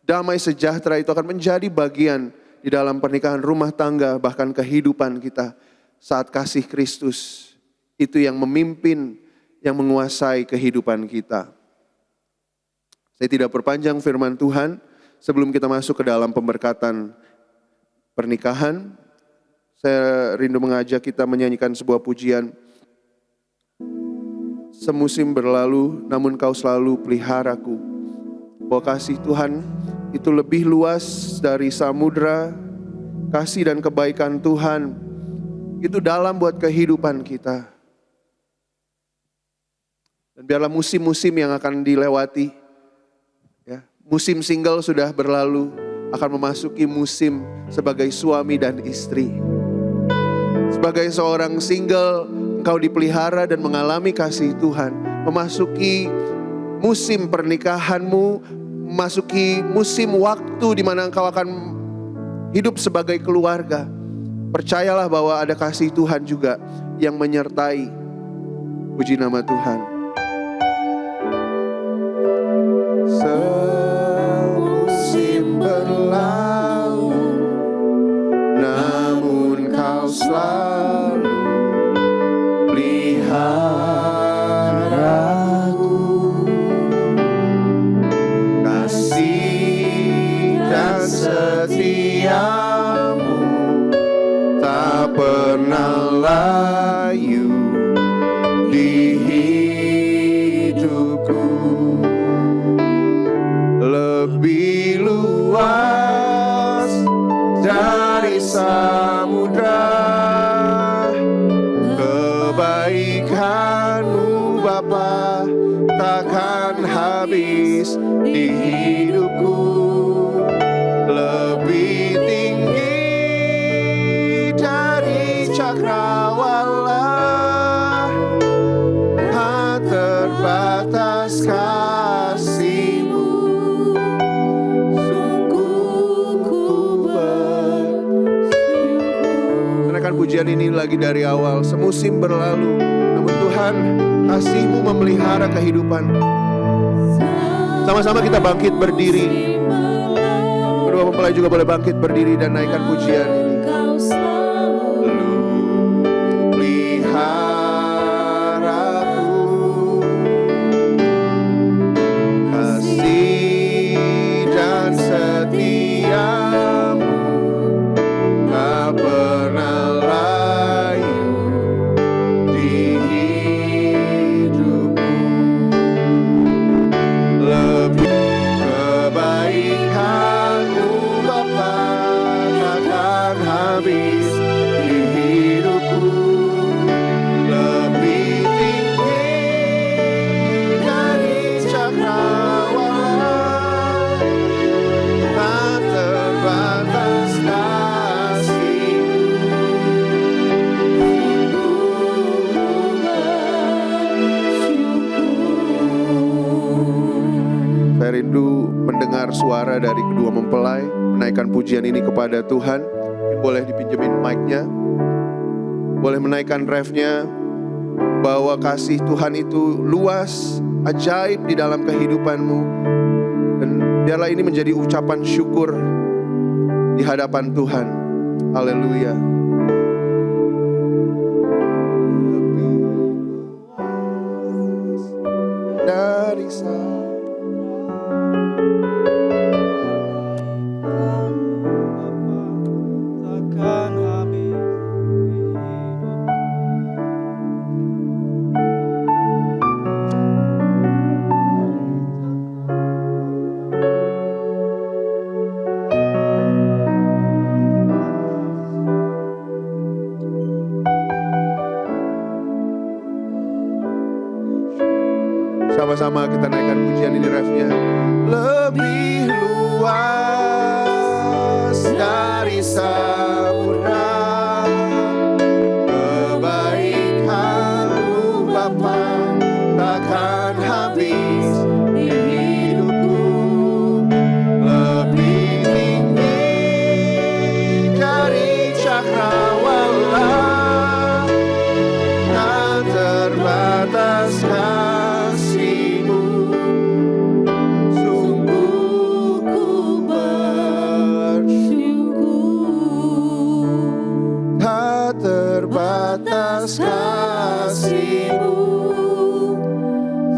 Damai sejahtera itu akan menjadi bagian di dalam pernikahan rumah tangga, bahkan kehidupan kita saat kasih Kristus itu yang memimpin, yang menguasai kehidupan kita. Saya tidak perpanjang firman Tuhan sebelum kita masuk ke dalam pemberkatan pernikahan. Saya rindu mengajak kita menyanyikan sebuah pujian. Semusim berlalu namun kau selalu peliharaku. Bahwa kasih Tuhan itu lebih luas dari samudra. Kasih dan kebaikan Tuhan itu dalam buat kehidupan kita. Dan biarlah musim-musim yang akan dilewati, ya, musim single sudah berlalu, akan memasuki musim sebagai suami dan istri. Sebagai seorang single, engkau dipelihara dan mengalami kasih Tuhan. Memasuki musim pernikahanmu, memasuki musim waktu di mana engkau akan hidup sebagai keluarga. Percayalah bahwa ada kasih Tuhan juga yang menyertai. Puji nama Tuhan. Semusim berlalu, namun kau selalu peliharaku. Kasih dan setiamu tak pernah layu di hidupku. Lebih luas dari samudra, kebaikan-Mu Bapa takkan habis di hidupku. Lebih tinggi dari cakrawala, tak terbatas kasih-Mu. Sungguh ku bersyukur. Menaikkan pujian ini lagi dari awal. Semusim berlalu, namun Tuhan kasih-Mu memelihara kehidupan. Sama-sama kita bangkit berdiri. Kedua mempelai juga boleh bangkit berdiri dan naikkan pujian ini. Lu peliharaku, kasih dan setiamu tak pernah layu di hidupku. Lebih kebaikan-Mu Bapa takkan habis di hidupku. Lebih tinggi dari cakrawala, tak terbatas kasih-Mu. Saya rindu mendengar suara dari kedua mempelai menaikkan pujian ini kepada Tuhan. Mungkin boleh dipinjemin mic-nya, boleh menaikkan ref-nya, bahwa kasih Tuhan itu luas, ajaib di dalam kehidupanmu. Dan biarlah ini menjadi ucapan syukur di hadapan Tuhan. Haleluya. Lebih luas dari takkan habis. Sama-sama kita naikkan pujian ini refnya. Lebih luas dari samudra, kebaikan-Mu Bapa takkan habis di hidupku. Lebih tinggi dari cakrawala, tak terbatas kasih-Mu. Sungguh ku bersyukur. Tak terbatas kasih-Mu.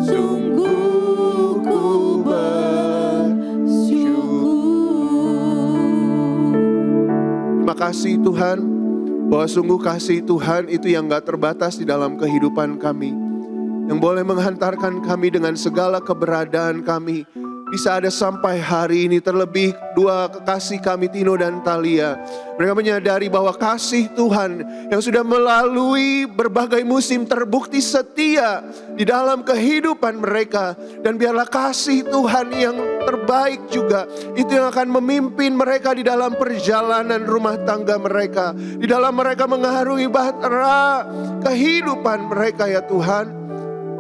Sungguh ku bersyukur. Terima kasih Tuhan, bahwa sungguh kasih Tuhan itu yang gak terbatas di dalam kehidupan kami, yang boleh menghantarkan kami dengan segala keberadaan kami bisa ada sampai hari ini. Terlebih dua kekasih kami, Tino dan Thalia. Mereka menyadari bahwa kasih Tuhan yang sudah melalui berbagai musim terbukti setia di dalam kehidupan mereka. Dan biarlah kasih Tuhan yang terbaik juga itu yang akan memimpin mereka di dalam perjalanan rumah tangga mereka. Di dalam mereka mengarungi bahtera kehidupan mereka ya Tuhan.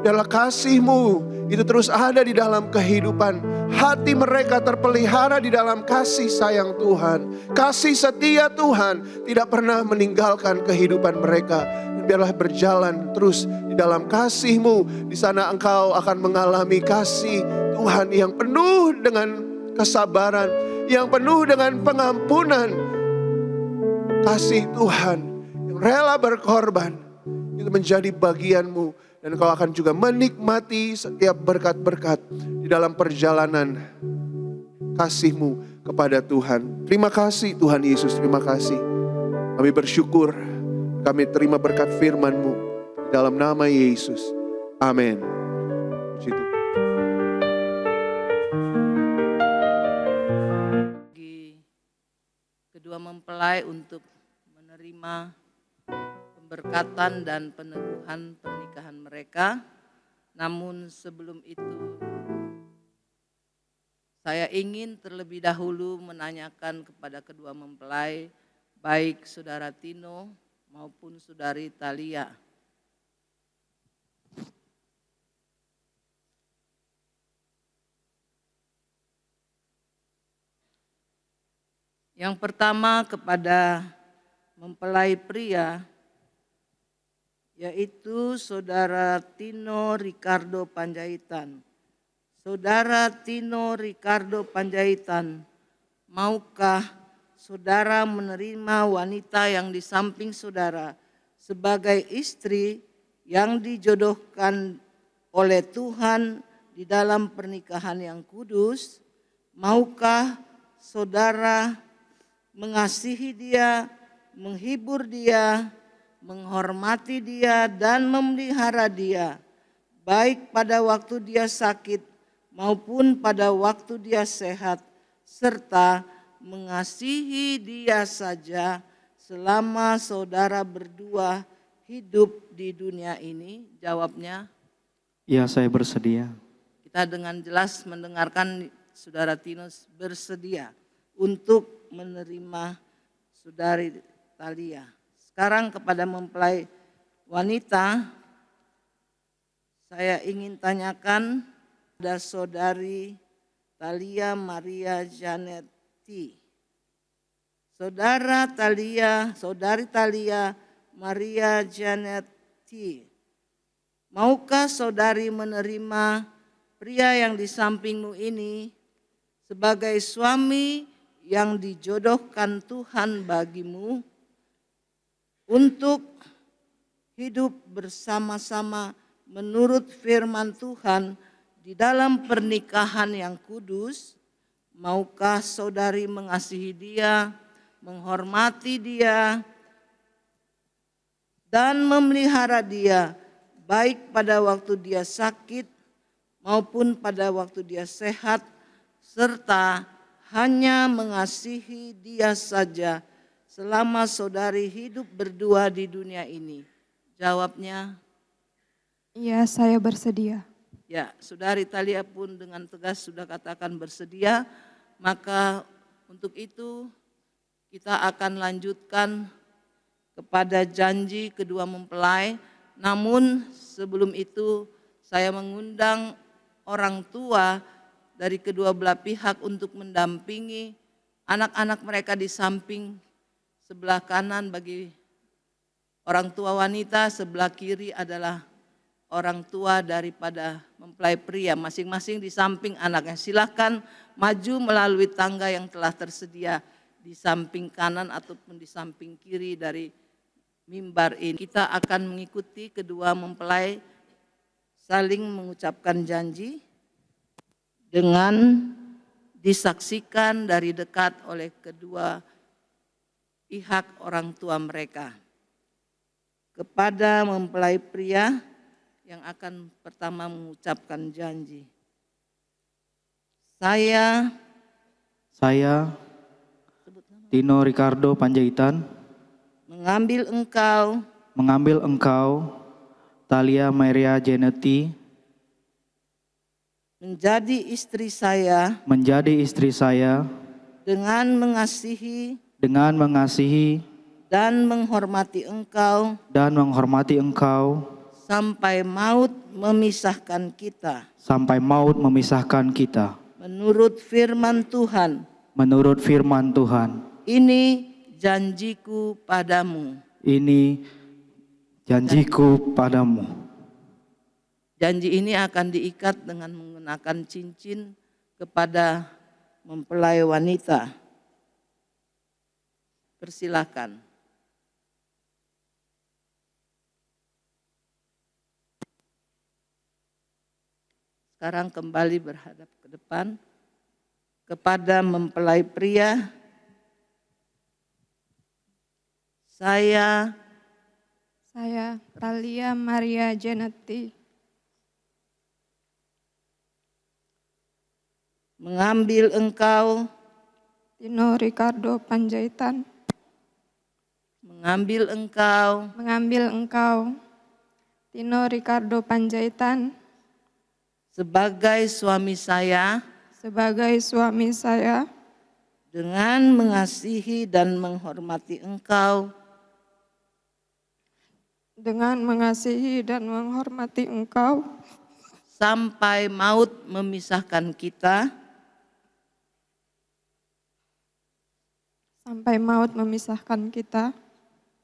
Biarlah kasih-Mu itu terus ada di dalam kehidupan. Hati mereka terpelihara di dalam kasih sayang Tuhan. Kasih setia Tuhan tidak pernah meninggalkan kehidupan mereka. Dan biarlah berjalan terus di dalam kasih-Mu. Di sana Engkau akan mengalami kasih Tuhan yang penuh dengan kesabaran, yang penuh dengan pengampunan. Kasih Tuhan yang rela berkorban itu menjadi bagian-Mu. Dan Engkau akan juga menikmati setiap berkat-berkat di dalam perjalanan kasih-Mu kepada Tuhan. Terima kasih Tuhan Yesus, terima kasih. Kami bersyukur, kami terima berkat firman-Mu dalam nama Yesus. Amin. Puji Tuhan. Bagi kedua mempelai untuk menerima pemberkatan dan peneguhan pernikahan mereka. Namun sebelum itu saya ingin terlebih dahulu menanyakan kepada kedua mempelai, baik Saudara Tino maupun Saudari Thalia. Yang pertama kepada mempelai pria, yaitu Saudara Tino Ricardo Panjaitan. Saudara Tino Ricardo Panjaitan, maukah saudara menerima wanita yang di samping saudara sebagai istri yang dijodohkan oleh Tuhan di dalam pernikahan yang kudus? Maukah saudara mengasihi dia, menghibur dia, menghormati dia dan memelihara dia, baik pada waktu dia sakit maupun pada waktu dia sehat, serta mengasihi dia saja selama saudara berdua hidup di dunia ini? Jawabnya, ya, saya bersedia. kita dengan jelas mendengarkan Saudara Tinus bersedia untuk menerima Saudari Thalia. Sekarang kepada mempelai wanita, saya ingin tanyakan pada Saudari Thalia Maria Janetti. Saudari Thalia Maria Janetti, maukah saudari menerima pria yang di sampingmu ini sebagai suami yang dijodohkan Tuhan bagimu untuk hidup bersama-sama menurut firman Tuhan di dalam pernikahan yang kudus? Maukah saudari mengasihi dia, menghormati dia, dan memelihara dia, baik pada waktu dia sakit maupun pada waktu dia sehat, serta hanya mengasihi dia saja selama saudari hidup berdua di dunia ini? Jawabnya, ya, saya bersedia. ya. Saudari Thalia pun dengan tegas sudah katakan bersedia. Maka untuk itu kita akan lanjutkan kepada janji kedua mempelai. Namun sebelum itu saya mengundang orang tua dari kedua belah pihak untuk mendampingi anak-anak mereka di samping sebelah kanan bagi orang tua wanita, sebelah kiri adalah orang tua daripada mempelai pria, masing-masing di samping anaknya. Silakan maju melalui tangga yang telah tersedia di samping kanan ataupun di samping kiri dari mimbar ini. Kita akan mengikuti kedua mempelai saling mengucapkan janji dengan disaksikan dari dekat oleh kedua pihak orang tua mereka. Kepada mempelai pria yang akan pertama mengucapkan janji. Saya Tino Ricardo Panjaitan, mengambil engkau, Thalia Maria Jeneti, menjadi istri saya dengan mengasihi dan menghormati engkau sampai maut memisahkan kita. Menurut firman Tuhan, ini janjiku padamu. Janji ini akan diikat dengan menggunakan cincin kepada mempelai wanita. Persilakan. Sekarang kembali berhadap ke depan kepada mempelai pria. Saya Thalia Maria Jeneti, mengambil engkau, Tino Ricardo Panjaitan, mengambil engkau, Tino Ricardo Panjaitan, sebagai suami saya, dengan mengasihi dan menghormati engkau, sampai maut memisahkan kita.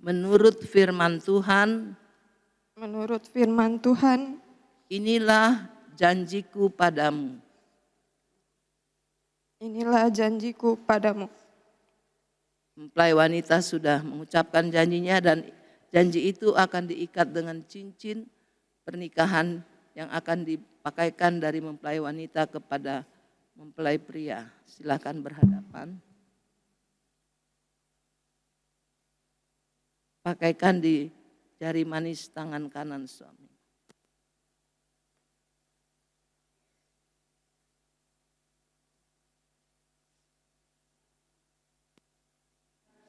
Menurut firman Tuhan, inilah janjiku padamu. Mempelai wanita sudah mengucapkan janjinya dan janji itu akan diikat dengan cincin pernikahan yang akan dipakaikan dari mempelai wanita kepada mempelai pria. Silakan berhadapan. Pakaikan di jari manis tangan kanan suami.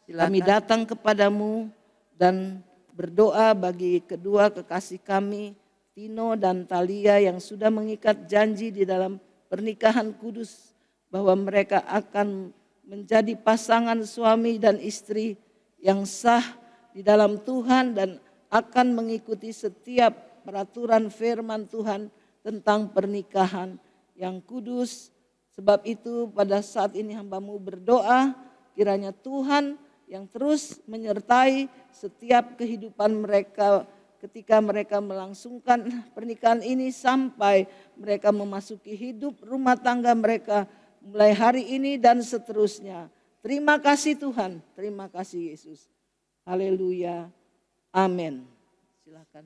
Kami datang kepadamu dan berdoa bagi kedua kekasih kami, Tino dan Thalia, yang sudah mengikat janji di dalam pernikahan kudus bahwa mereka akan menjadi pasangan suami dan istri yang sah di dalam Tuhan dan akan mengikuti setiap peraturan firman Tuhan tentang pernikahan yang kudus. Sebab itu pada saat ini hamba-Mu berdoa, kiranya Tuhan yang terus menyertai setiap kehidupan mereka ketika mereka melangsungkan pernikahan ini sampai mereka memasuki hidup rumah tangga mereka mulai hari ini dan seterusnya. Terima kasih Tuhan, terima kasih Yesus. Haleluya, amin. Silakan.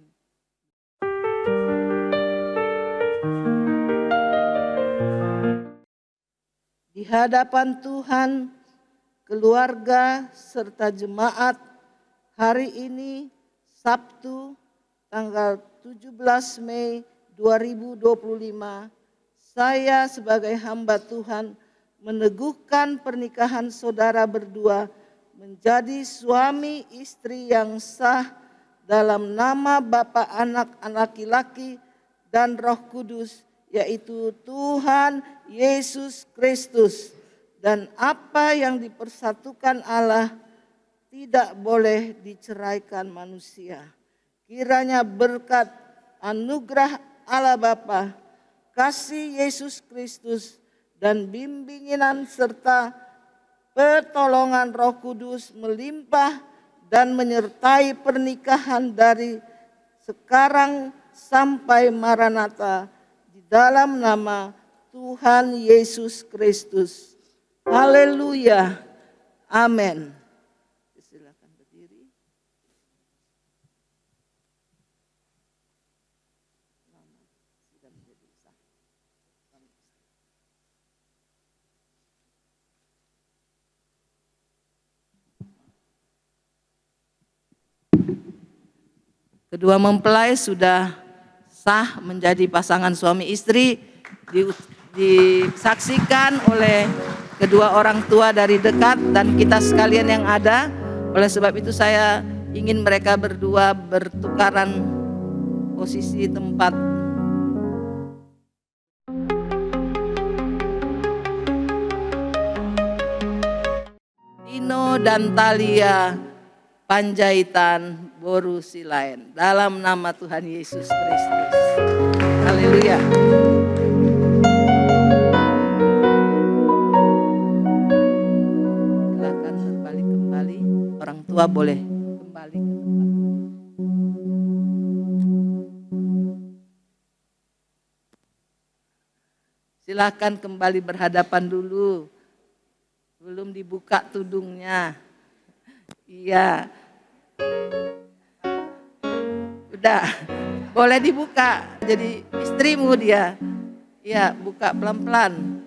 Di hadapan Tuhan, keluarga serta jemaat, hari ini Sabtu tanggal 17 Mei 2025, saya sebagai hamba Tuhan meneguhkan pernikahan saudara berdua menjadi suami istri yang sah dalam nama Bapa, Anak, laki-laki dan Roh Kudus, yaitu Tuhan Yesus Kristus. Dan apa yang dipersatukan Allah tidak boleh diceraikan manusia. Kiranya berkat anugerah Allah Bapa, kasih Yesus Kristus, dan bimbingan serta pertolongan Roh Kudus melimpah dan menyertai pernikahan dari sekarang sampai Maranatha di dalam nama Tuhan Yesus Kristus. Haleluya. Amin. Silakan berdiri. Kedua mempelai sudah sah menjadi pasangan suami istri disaksikan oleh kedua orang tua dari dekat dan kita sekalian yang ada. Oleh sebab itu saya ingin mereka berdua bertukaran posisi tempat. Tino dan Thalia Panjaitan Boru Silain, dalam nama Tuhan Yesus Kristus. Haleluya. Silakan berbalik kembali. Orang tua boleh kembali ke tempat. Silakan kembali berhadapan dulu. Belum dibuka tudungnya. Iya. Udah. Boleh dibuka. Jadi istrimu dia. Iya, buka pelan-pelan.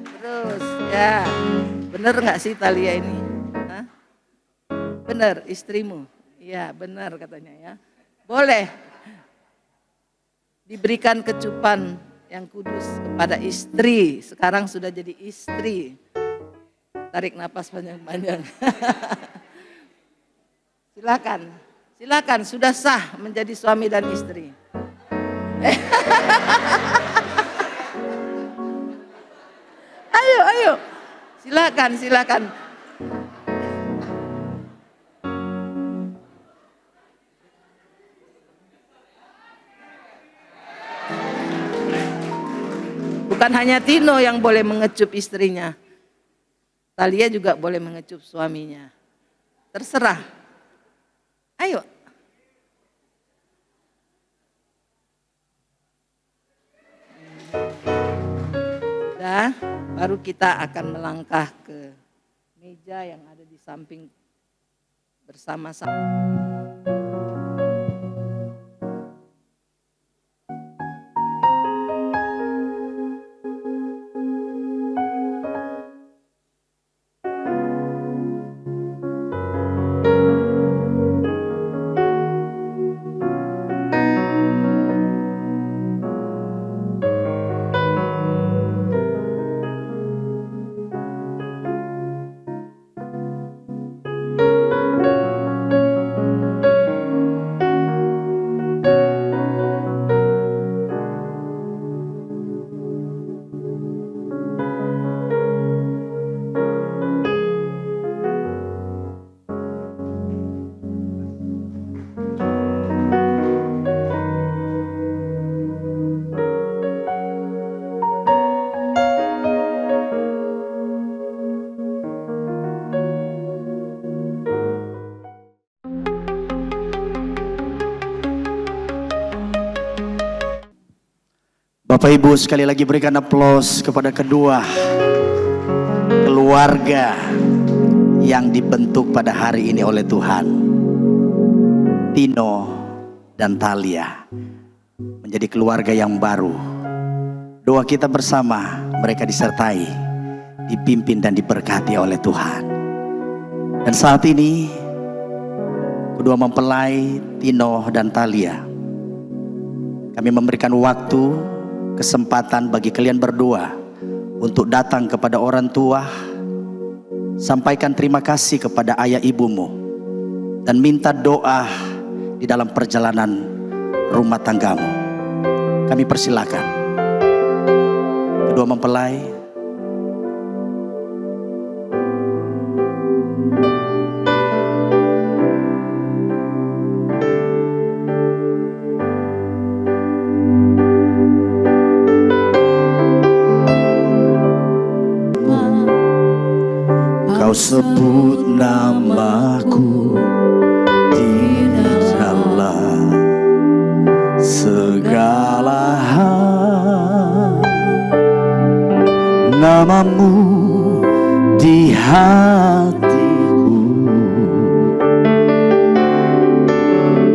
Terus, ya. Bener nggak sih Thalia ini? Hah? Bener, istrimu. Iya, bener katanya ya. Boleh. Diberikan kecupan yang kudus kepada istri. Sekarang sudah jadi istri. Tarik napas panjang-panjang. Silakan. Silakan, sudah sah menjadi suami dan istri. Ayo. Silakan. Bukan hanya Tino yang boleh mengecup istrinya. Thalia juga boleh mengecup suaminya. Terserah. Ayo. Udah, baru kita akan melangkah ke meja yang ada di samping bersama-sama. Bapak Ibu sekali lagi berikan aplaus kepada kedua keluarga yang dibentuk pada hari ini oleh Tuhan. Tino dan Thalia menjadi keluarga yang baru. Doa kita bersama, mereka disertai, dipimpin dan diberkati oleh Tuhan. Dan saat ini kedua mempelai Tino dan Thalia, kami memberikan waktu, kesempatan bagi kalian berdua untuk datang kepada orang tua, sampaikan terima kasih kepada ayah ibumu, dan minta doa di dalam perjalanan rumah tanggamu. Kami persilakan kedua mempelai. Kau sebut namaku di dalam segala hal, namamu di hatiku,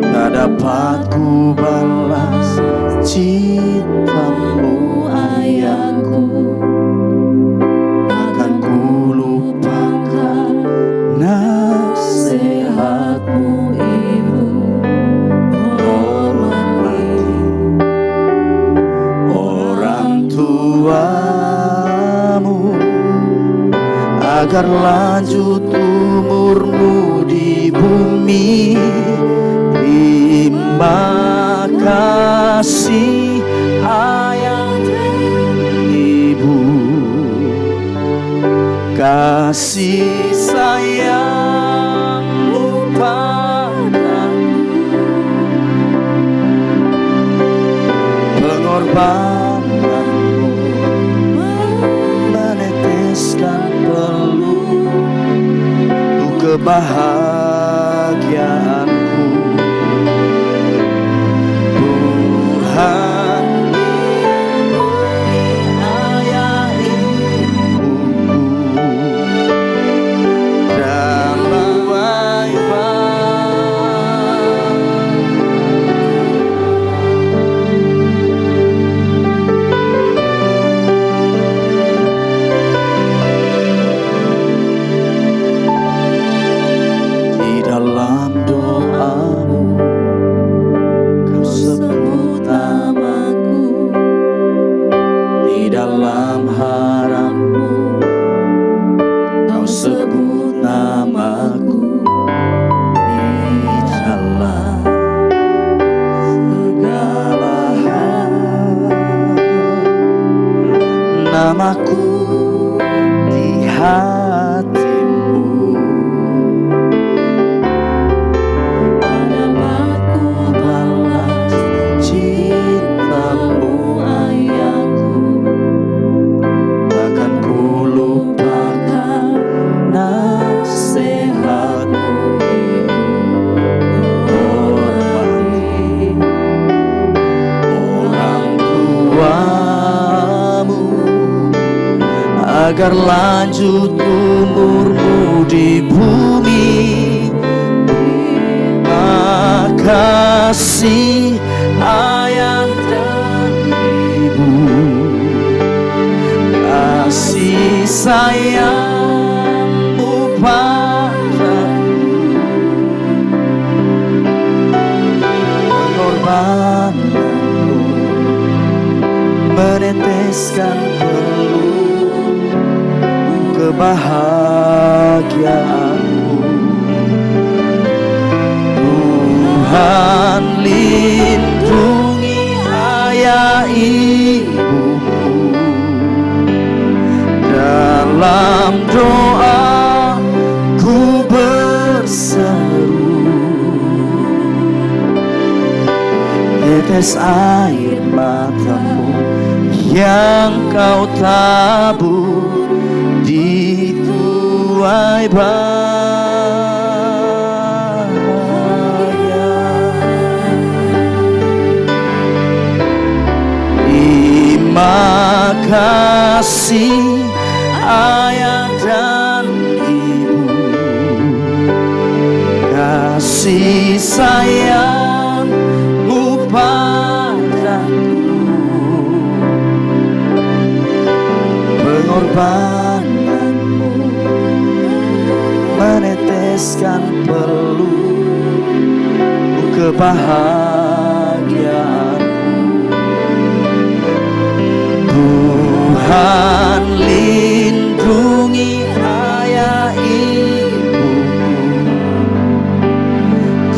tak dapat ku balas cintamu ayahku. Nasihatmu ibu, hormati agar lanjut umurmu di bumi. Terima kasih ayah dan ibu, kasih sayangmu padaku, pengorbananmu meneteskan peluru kebahagiaanku. Tuhan lindungi ayah ibuku dalam di dalam doamu kau sebut namaku, di dalam harapmu kau sebut namaku, di dalam segala hal namaku di hatimu. Dapatku balas cintamu ayahku, takkan ku lupakan nasihatmu ibu. Hormati orang tuamu agar lanjut umurmu di bumi. Terima kasih ayah dan ibu, kasih sayangmu padaku, pengorbananmu meneteskan peluru kebahagiaanku. Tuhan lindungi ayah ibuku dalam doa ku berseru. Tetes air matamu yang kau tabur di tuai terima kasih ayah dan ibu, kasih sayangmu padaku, pengorbananmu meneteskan peluru kebahagiaan. Tuhan lindungi ayah ibuku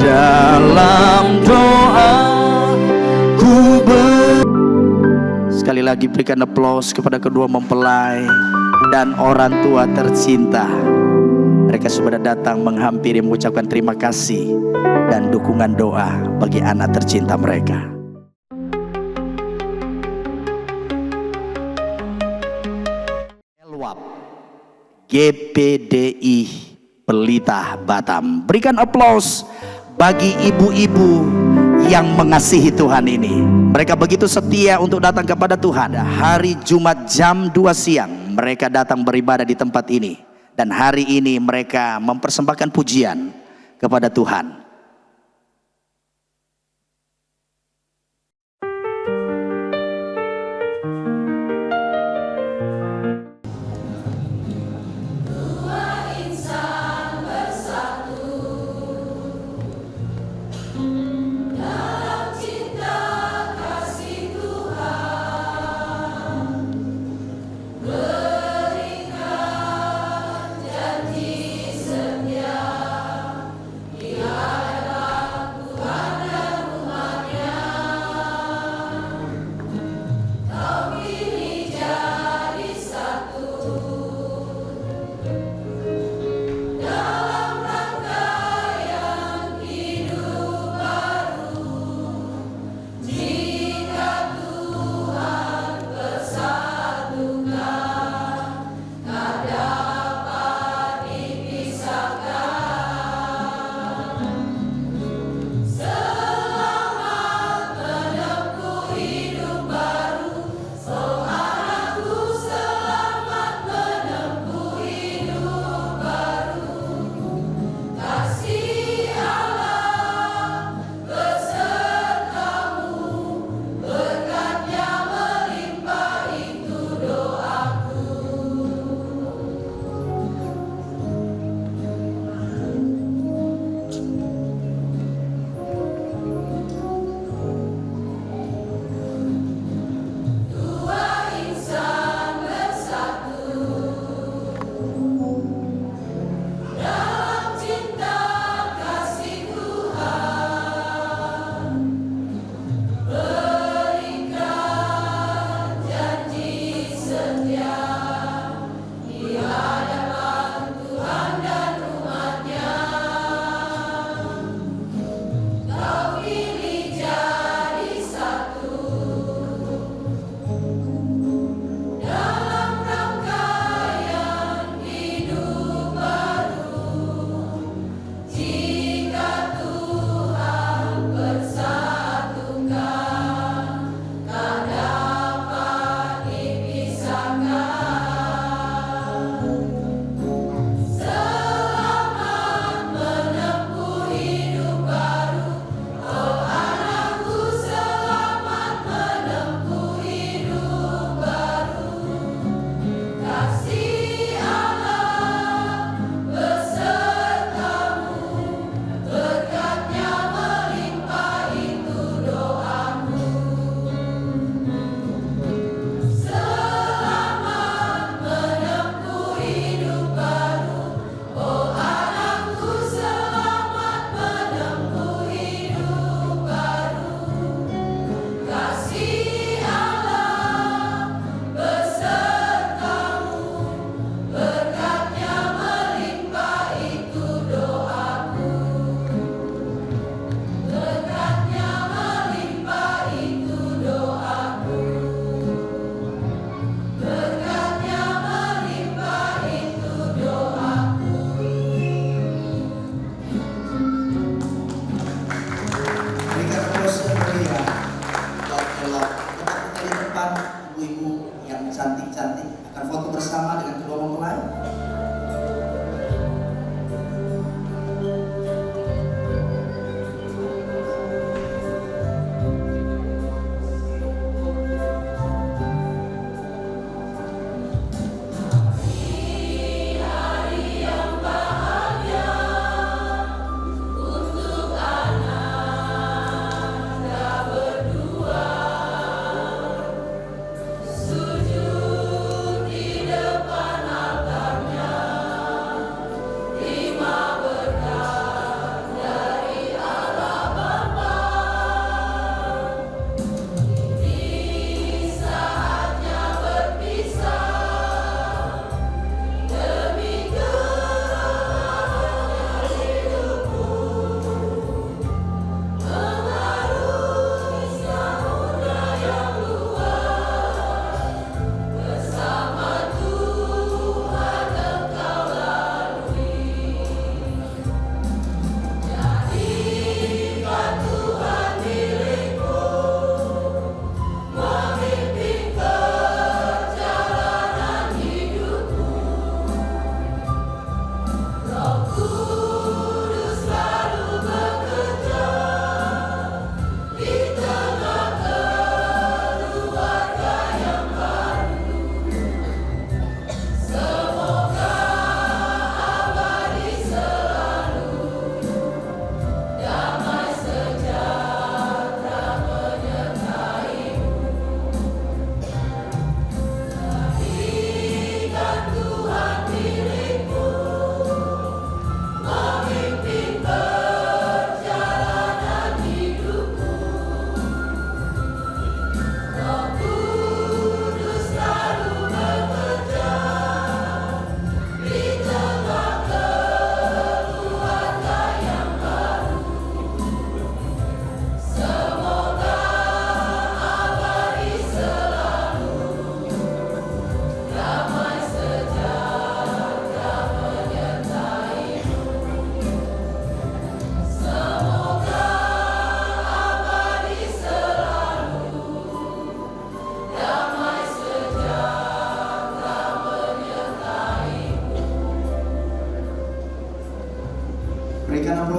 dalam doa ku Sekali lagi berikan aplaus kepada kedua mempelai dan orang tua tercinta. Mereka sudah datang menghampiri mengucapkan terima kasih dan dukungan doa bagi anak tercinta mereka. GPDI Pelita Batam. Berikan aplaus bagi ibu-ibu yang mengasihi Tuhan ini. Mereka begitu setia untuk datang kepada Tuhan. Hari Jumat jam 2 siang mereka datang beribadah di tempat ini. Dan hari ini mereka mempersembahkan pujian kepada Tuhan.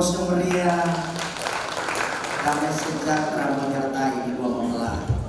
aplaus yang meriah. Damai sejahtera menyertai kedua mempelai.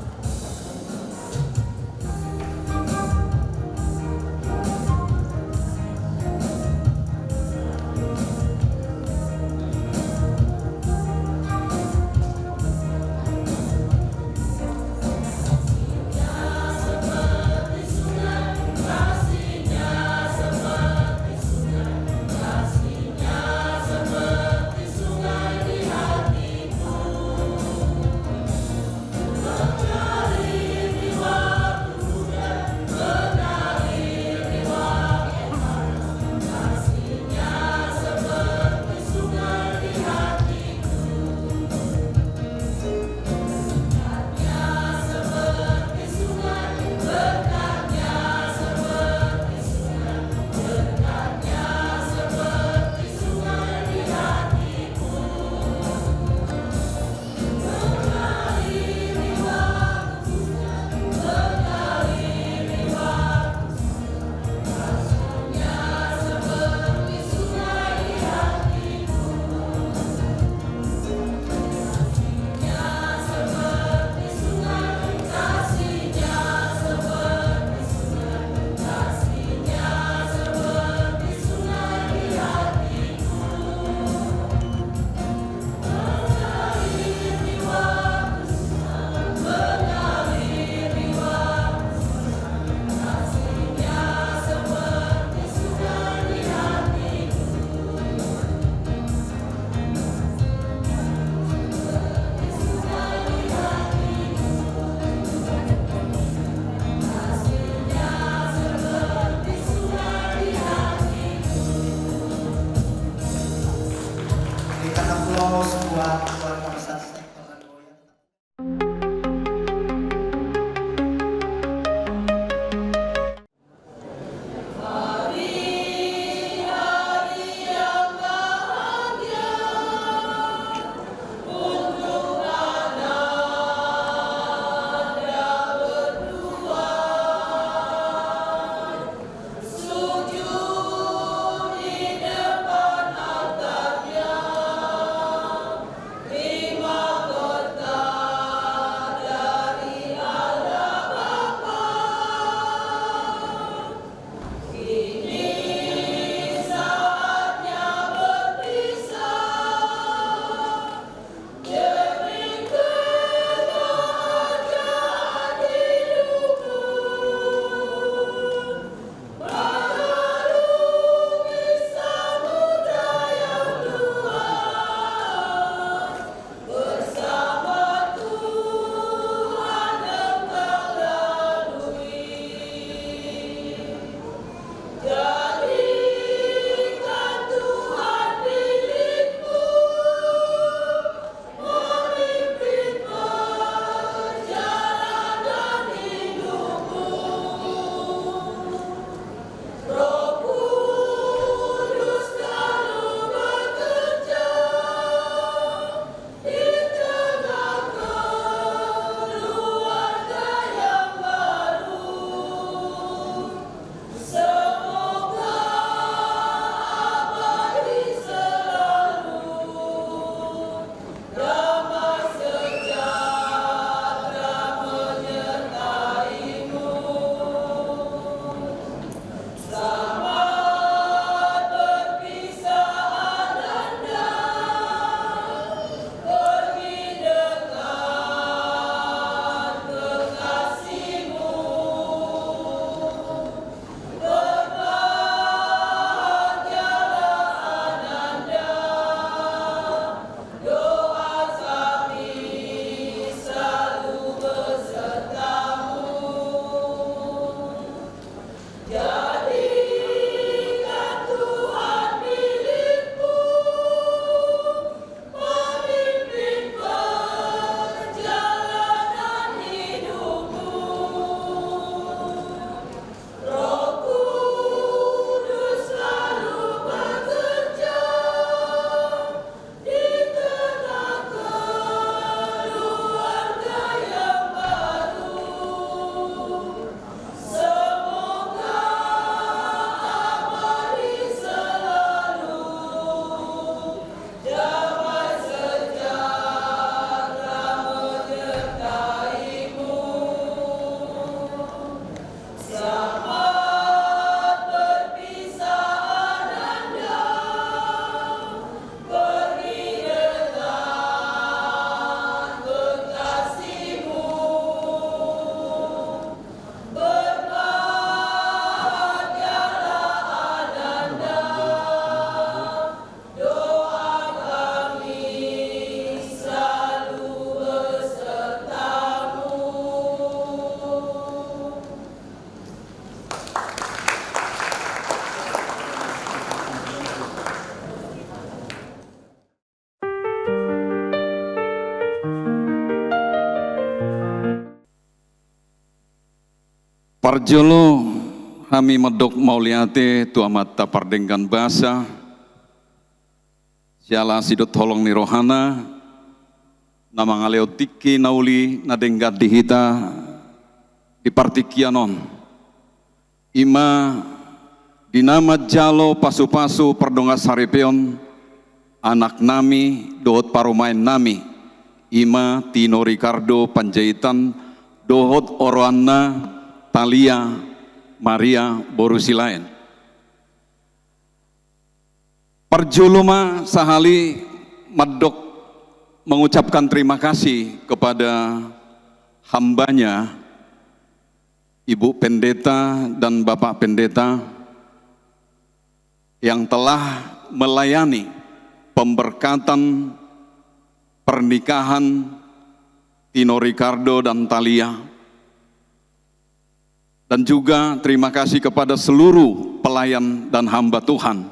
Parjolo kami medok mauliate tua mata pardenggan bahasa siala sidot holong ni rohana nama ngaleo tiki nauli nadenggat dihita di partikianon ima dinama jalo pasu-pasu perdonga sarepeon anak nami dohot parumain nami ima Tino Ricardo Panjaitan dohot oroanna Talia Maria Borusilaen. Parjoloma sahali medok mengucapkan terima kasih kepada hambanya Ibu Pendeta dan Bapak Pendeta yang telah melayani pemberkatan pernikahan Tino Ricardo dan Talia. Dan juga terima kasih kepada seluruh pelayan dan hamba Tuhan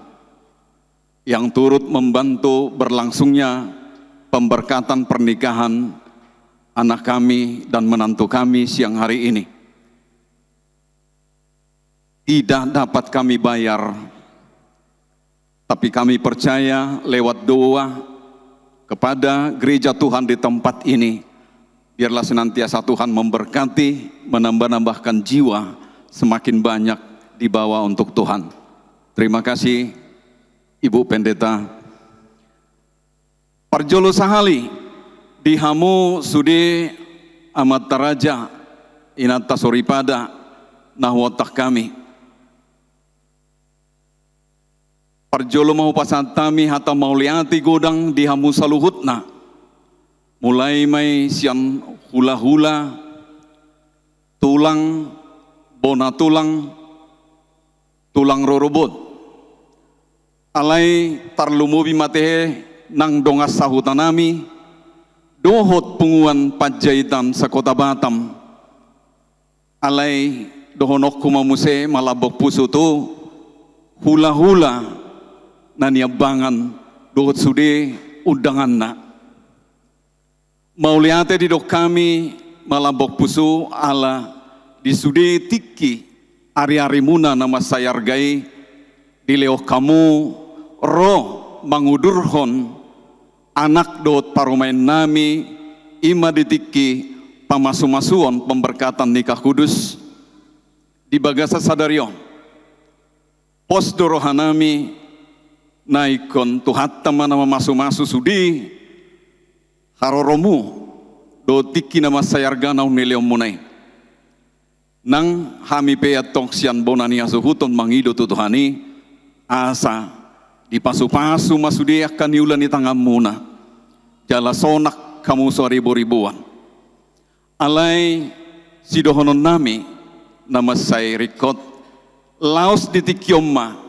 yang turut membantu berlangsungnya pemberkatan pernikahan anak kami dan menantu kami siang hari ini. Tidak dapat kami bayar, tapi kami percaya lewat doa kepada gereja Tuhan di tempat ini, biarlah senantiasa Tuhan memberkati, menambah-nambahkan jiwa semakin banyak dibawa untuk Tuhan. Terima kasih Ibu Pendeta. Parjolo sahali dihamu sude amat taraja inata soripada nahwatak kami. Parjolo mau pasantami hata mauliati godang dihamu saluhutna. Mulai mai sian hula-hula, tulang, bona tulang, tulang rorobot. Alai tarlumubi matehe nang dongas sahutanami, dohot punguan Panjaitan sa Kota Batam. Alai dohonok kumamuse malabok puso tu, hula-hula naniabangan dohot sude undangan na. Mauliate di dok kami malabok pusu ala di sude tiki ari-ari muna nama sayargai di leo kamu roh mangudurhon anak dot parumain nami ima di tiki pamasu-masuon pemberkatan nikah kudus di bagasa sadarion pos dorohanami naikon tuhatta mana masu-masu sudi haroromu do tiki nama sayarga nau neleom munai nang hami peyat toksian bonani asuhuton mangido tutuhani asa di pasu-pasu masudi akan niulani tangam muna jala sonak kamu ribu-ribuan alai sidohonon nami nama saya rikot laos di tikiomma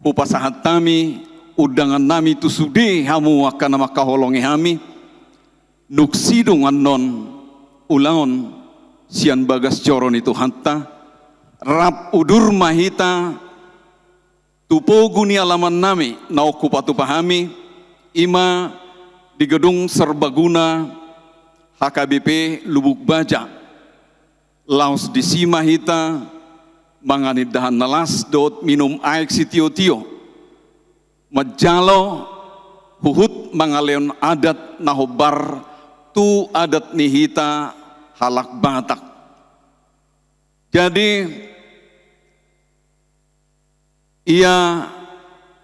upasahat tami udangan nami tu sudi hamu akan nama kaholongi hami nuksidung anon ulaon sian bagas coron itu hatta rap udur mahita tupoguni alaman nami nauku patu pahami ima di gedung serbaguna HKBP Lubuk Baja laos di simahita manganid dahan nalas dot minum air sitio-tio majalo huhut mangaleon adat nahobar tu adat nihita halak Batak. Jadi iya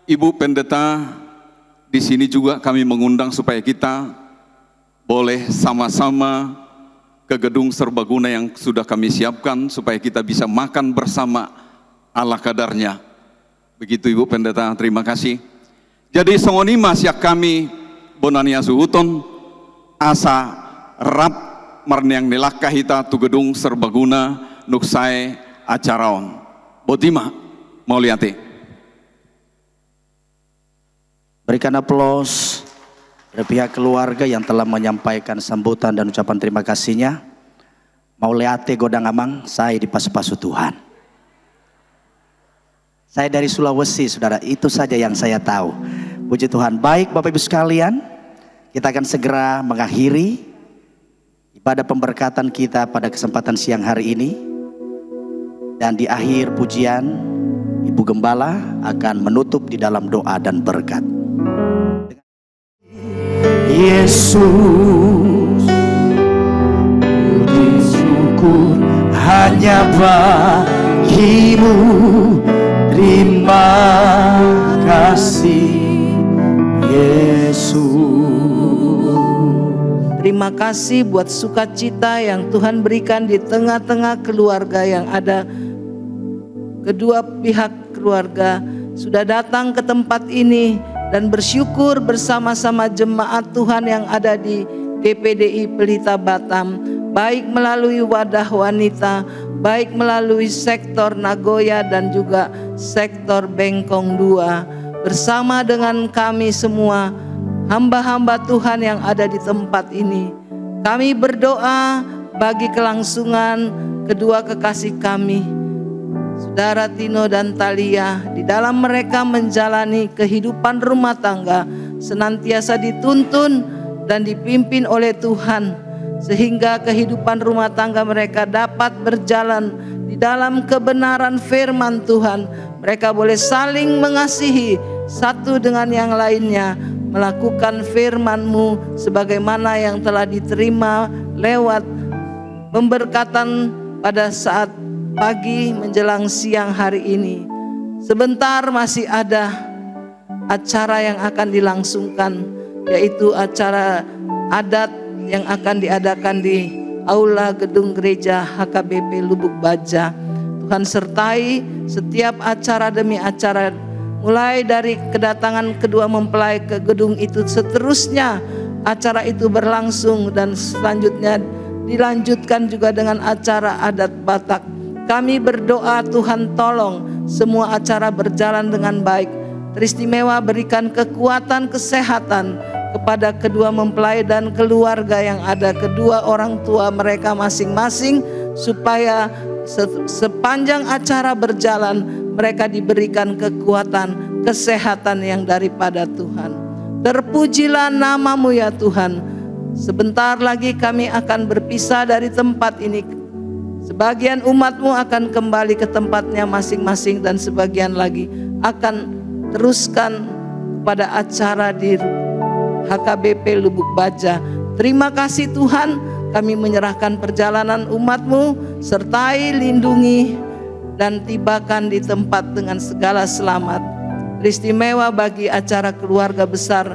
Ibu Pendeta di sini juga kami mengundang supaya kita boleh sama-sama ke gedung serbaguna yang sudah kami siapkan supaya kita bisa makan bersama ala kadarnya. Begitu Ibu Pendeta, terima kasih. Jadi songoni masyak kami bonania suhuton asa rap marniang nilakah hita tu gedung serbaguna nuksai acaraon. Botima mau liati. Berikan aplaus dari pihak keluarga yang telah menyampaikan sambutan dan ucapan terima kasihnya. Mau liati godang amang, saya di pasu-pasu Tuhan. Saya dari Sulawesi, saudara, itu saja yang saya tahu. Puji Tuhan. Baik Bapak Ibu sekalian, kita akan segera mengakhiri ibadah pemberkatan kita pada kesempatan siang hari ini. Dan di akhir pujian, Ibu Gembala akan menutup di dalam doa dan berkat. Yesus, puji syukur hanya bagimu. Terima kasih Yesus. Terima kasih buat sukacita yang Tuhan berikan di tengah-tengah keluarga yang ada. Kedua pihak keluarga sudah datang ke tempat ini dan bersyukur bersama-sama jemaat Tuhan yang ada di GPDI Pelita Batam, baik melalui wadah wanita, baik melalui sektor Nagoya dan juga sektor Bengkong 2, bersama dengan kami semua hamba-hamba Tuhan yang ada di tempat ini. Kami berdoa bagi kelangsungan kedua kekasih kami, Saudara Tino dan Talia, di dalam mereka menjalani kehidupan rumah tangga senantiasa dituntun dan dipimpin oleh Tuhan, sehingga kehidupan rumah tangga mereka dapat berjalan di dalam kebenaran firman Tuhan. Mereka boleh saling mengasihi satu dengan yang lainnya, melakukan firman-Mu sebagaimana yang telah diterima lewat pemberkatan pada saat pagi menjelang siang hari ini. Sebentar masih ada acara yang akan dilangsungkan, yaitu acara adat yang akan diadakan di Aula Gedung Gereja HKBP Lubuk Baja. Tuhan sertai setiap acara demi acara, mulai dari kedatangan kedua mempelai ke gedung itu, seterusnya acara itu berlangsung dan selanjutnya dilanjutkan juga dengan acara adat Batak. Kami berdoa Tuhan tolong semua acara berjalan dengan baik. Teristimewa berikan kekuatan kesehatan kepada kedua mempelai dan keluarga yang ada, kedua orang tua mereka masing-masing, supaya sepanjang acara berjalan mereka diberikan kekuatan kesehatan yang daripada Tuhan. Terpujilah nama-Mu ya Tuhan. Sebentar lagi kami akan berpisah dari tempat ini. Sebagian umat-Mu akan kembali ke tempatnya masing-masing dan sebagian lagi akan teruskan pada acara di HKBP Lubuk Baja. Terima kasih Tuhan, kami menyerahkan perjalanan umat-Mu, sertai, lindungi, dan tibakan di tempat dengan segala selamat. Istimewa bagi acara keluarga besar,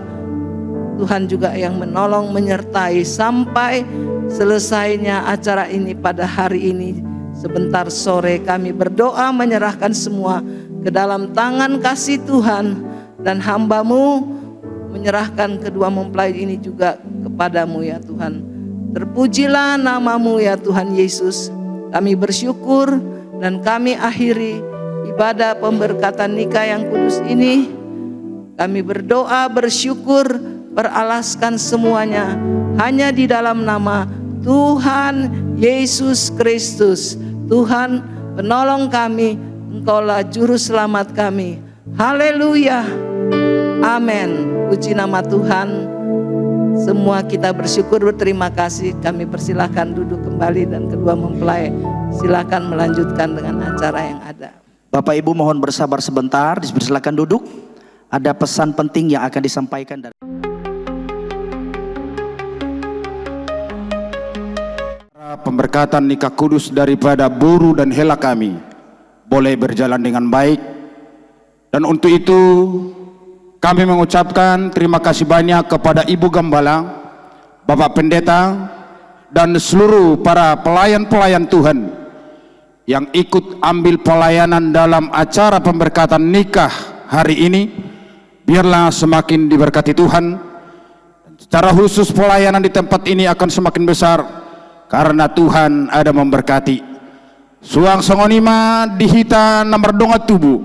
Tuhan juga yang menolong menyertai sampai selesainya acara ini pada hari ini. Sebentar sore kami berdoa menyerahkan semua ke dalam tangan kasih Tuhan, dan hamba-Mu menyerahkan kedua mempelai ini juga kepadamu ya Tuhan. Terpujilah nama-Mu ya Tuhan Yesus. Kami bersyukur dan kami akhiri ibadah pemberkatan nikah yang kudus ini. Kami berdoa bersyukur, beralaskan semuanya hanya di dalam nama Tuhan Yesus Kristus. Tuhan penolong kami, Engkaulah juru selamat kami. Haleluya. Amin. Puji nama Tuhan. Semua kita bersyukur, berterima kasih. Kami persilahkan duduk kembali dan kedua mempelai silakan melanjutkan dengan acara yang ada. Bapak Ibu mohon bersabar sebentar, dipersilakan duduk. Ada pesan penting yang akan disampaikan dari pemberkatan nikah kudus daripada Buru dan Hela kami boleh berjalan dengan baik, dan untuk itu kami mengucapkan terima kasih banyak kepada Ibu Gembala, Bapak Pendeta, dan seluruh para pelayan-pelayan Tuhan yang ikut ambil pelayanan dalam acara pemberkatan nikah hari ini. Biarlah semakin diberkati Tuhan. Secara khusus pelayanan di tempat ini akan semakin besar karena Tuhan ada memberkati. Suang songonima dihita nomor donga tubuh.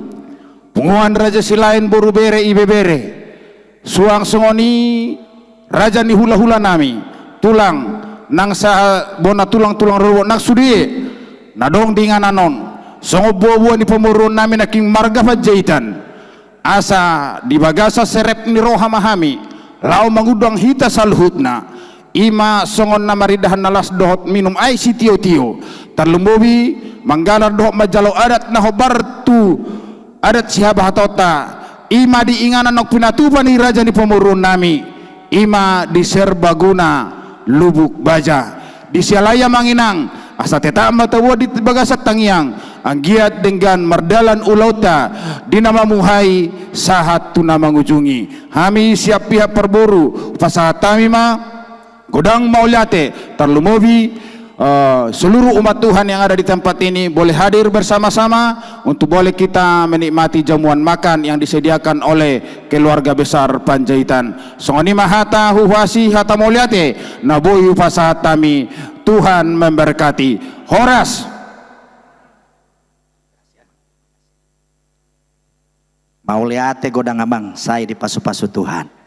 Punguan raja silain boru bere ibe bere. Suang songoni raja ni hula-hula nami. Tulang nang sa bona tulang-tulang rowo nak sudie. Nadong dengan anon. Songo buah-buah ni pemurun nami naking marga Panjaitan. Asa di bagasa serep ni roha mahami. Lau mengudang hita salhutna. ima songon na maridahan nalas dohot minum ay si tio-tio tarlumbobi manggalar dohot majalo adat na hobartu adat sihabah tota ima diinganan nok pinatuban ni raja ni pemurun nami ima di serbaguna lubuk baja di sialaya manginang asa teta matawa di bagasat tangiang anggiat dengan merdalan ulauta di nama muhai sahat tuna mangujungi kami siap pihak perboru pasahat kami Godang Mauliate terlumobi seluruh umat Tuhan yang ada di tempat ini boleh hadir bersama-sama untuk boleh kita menikmati jamuan makan yang disediakan oleh keluarga besar Panjaitan. Songoni mahata huwasi hata Mauliate naboyu pasahat kami Tuhan memberkati. Horas Mauliate godang abang saya di pasu-pasu Tuhan.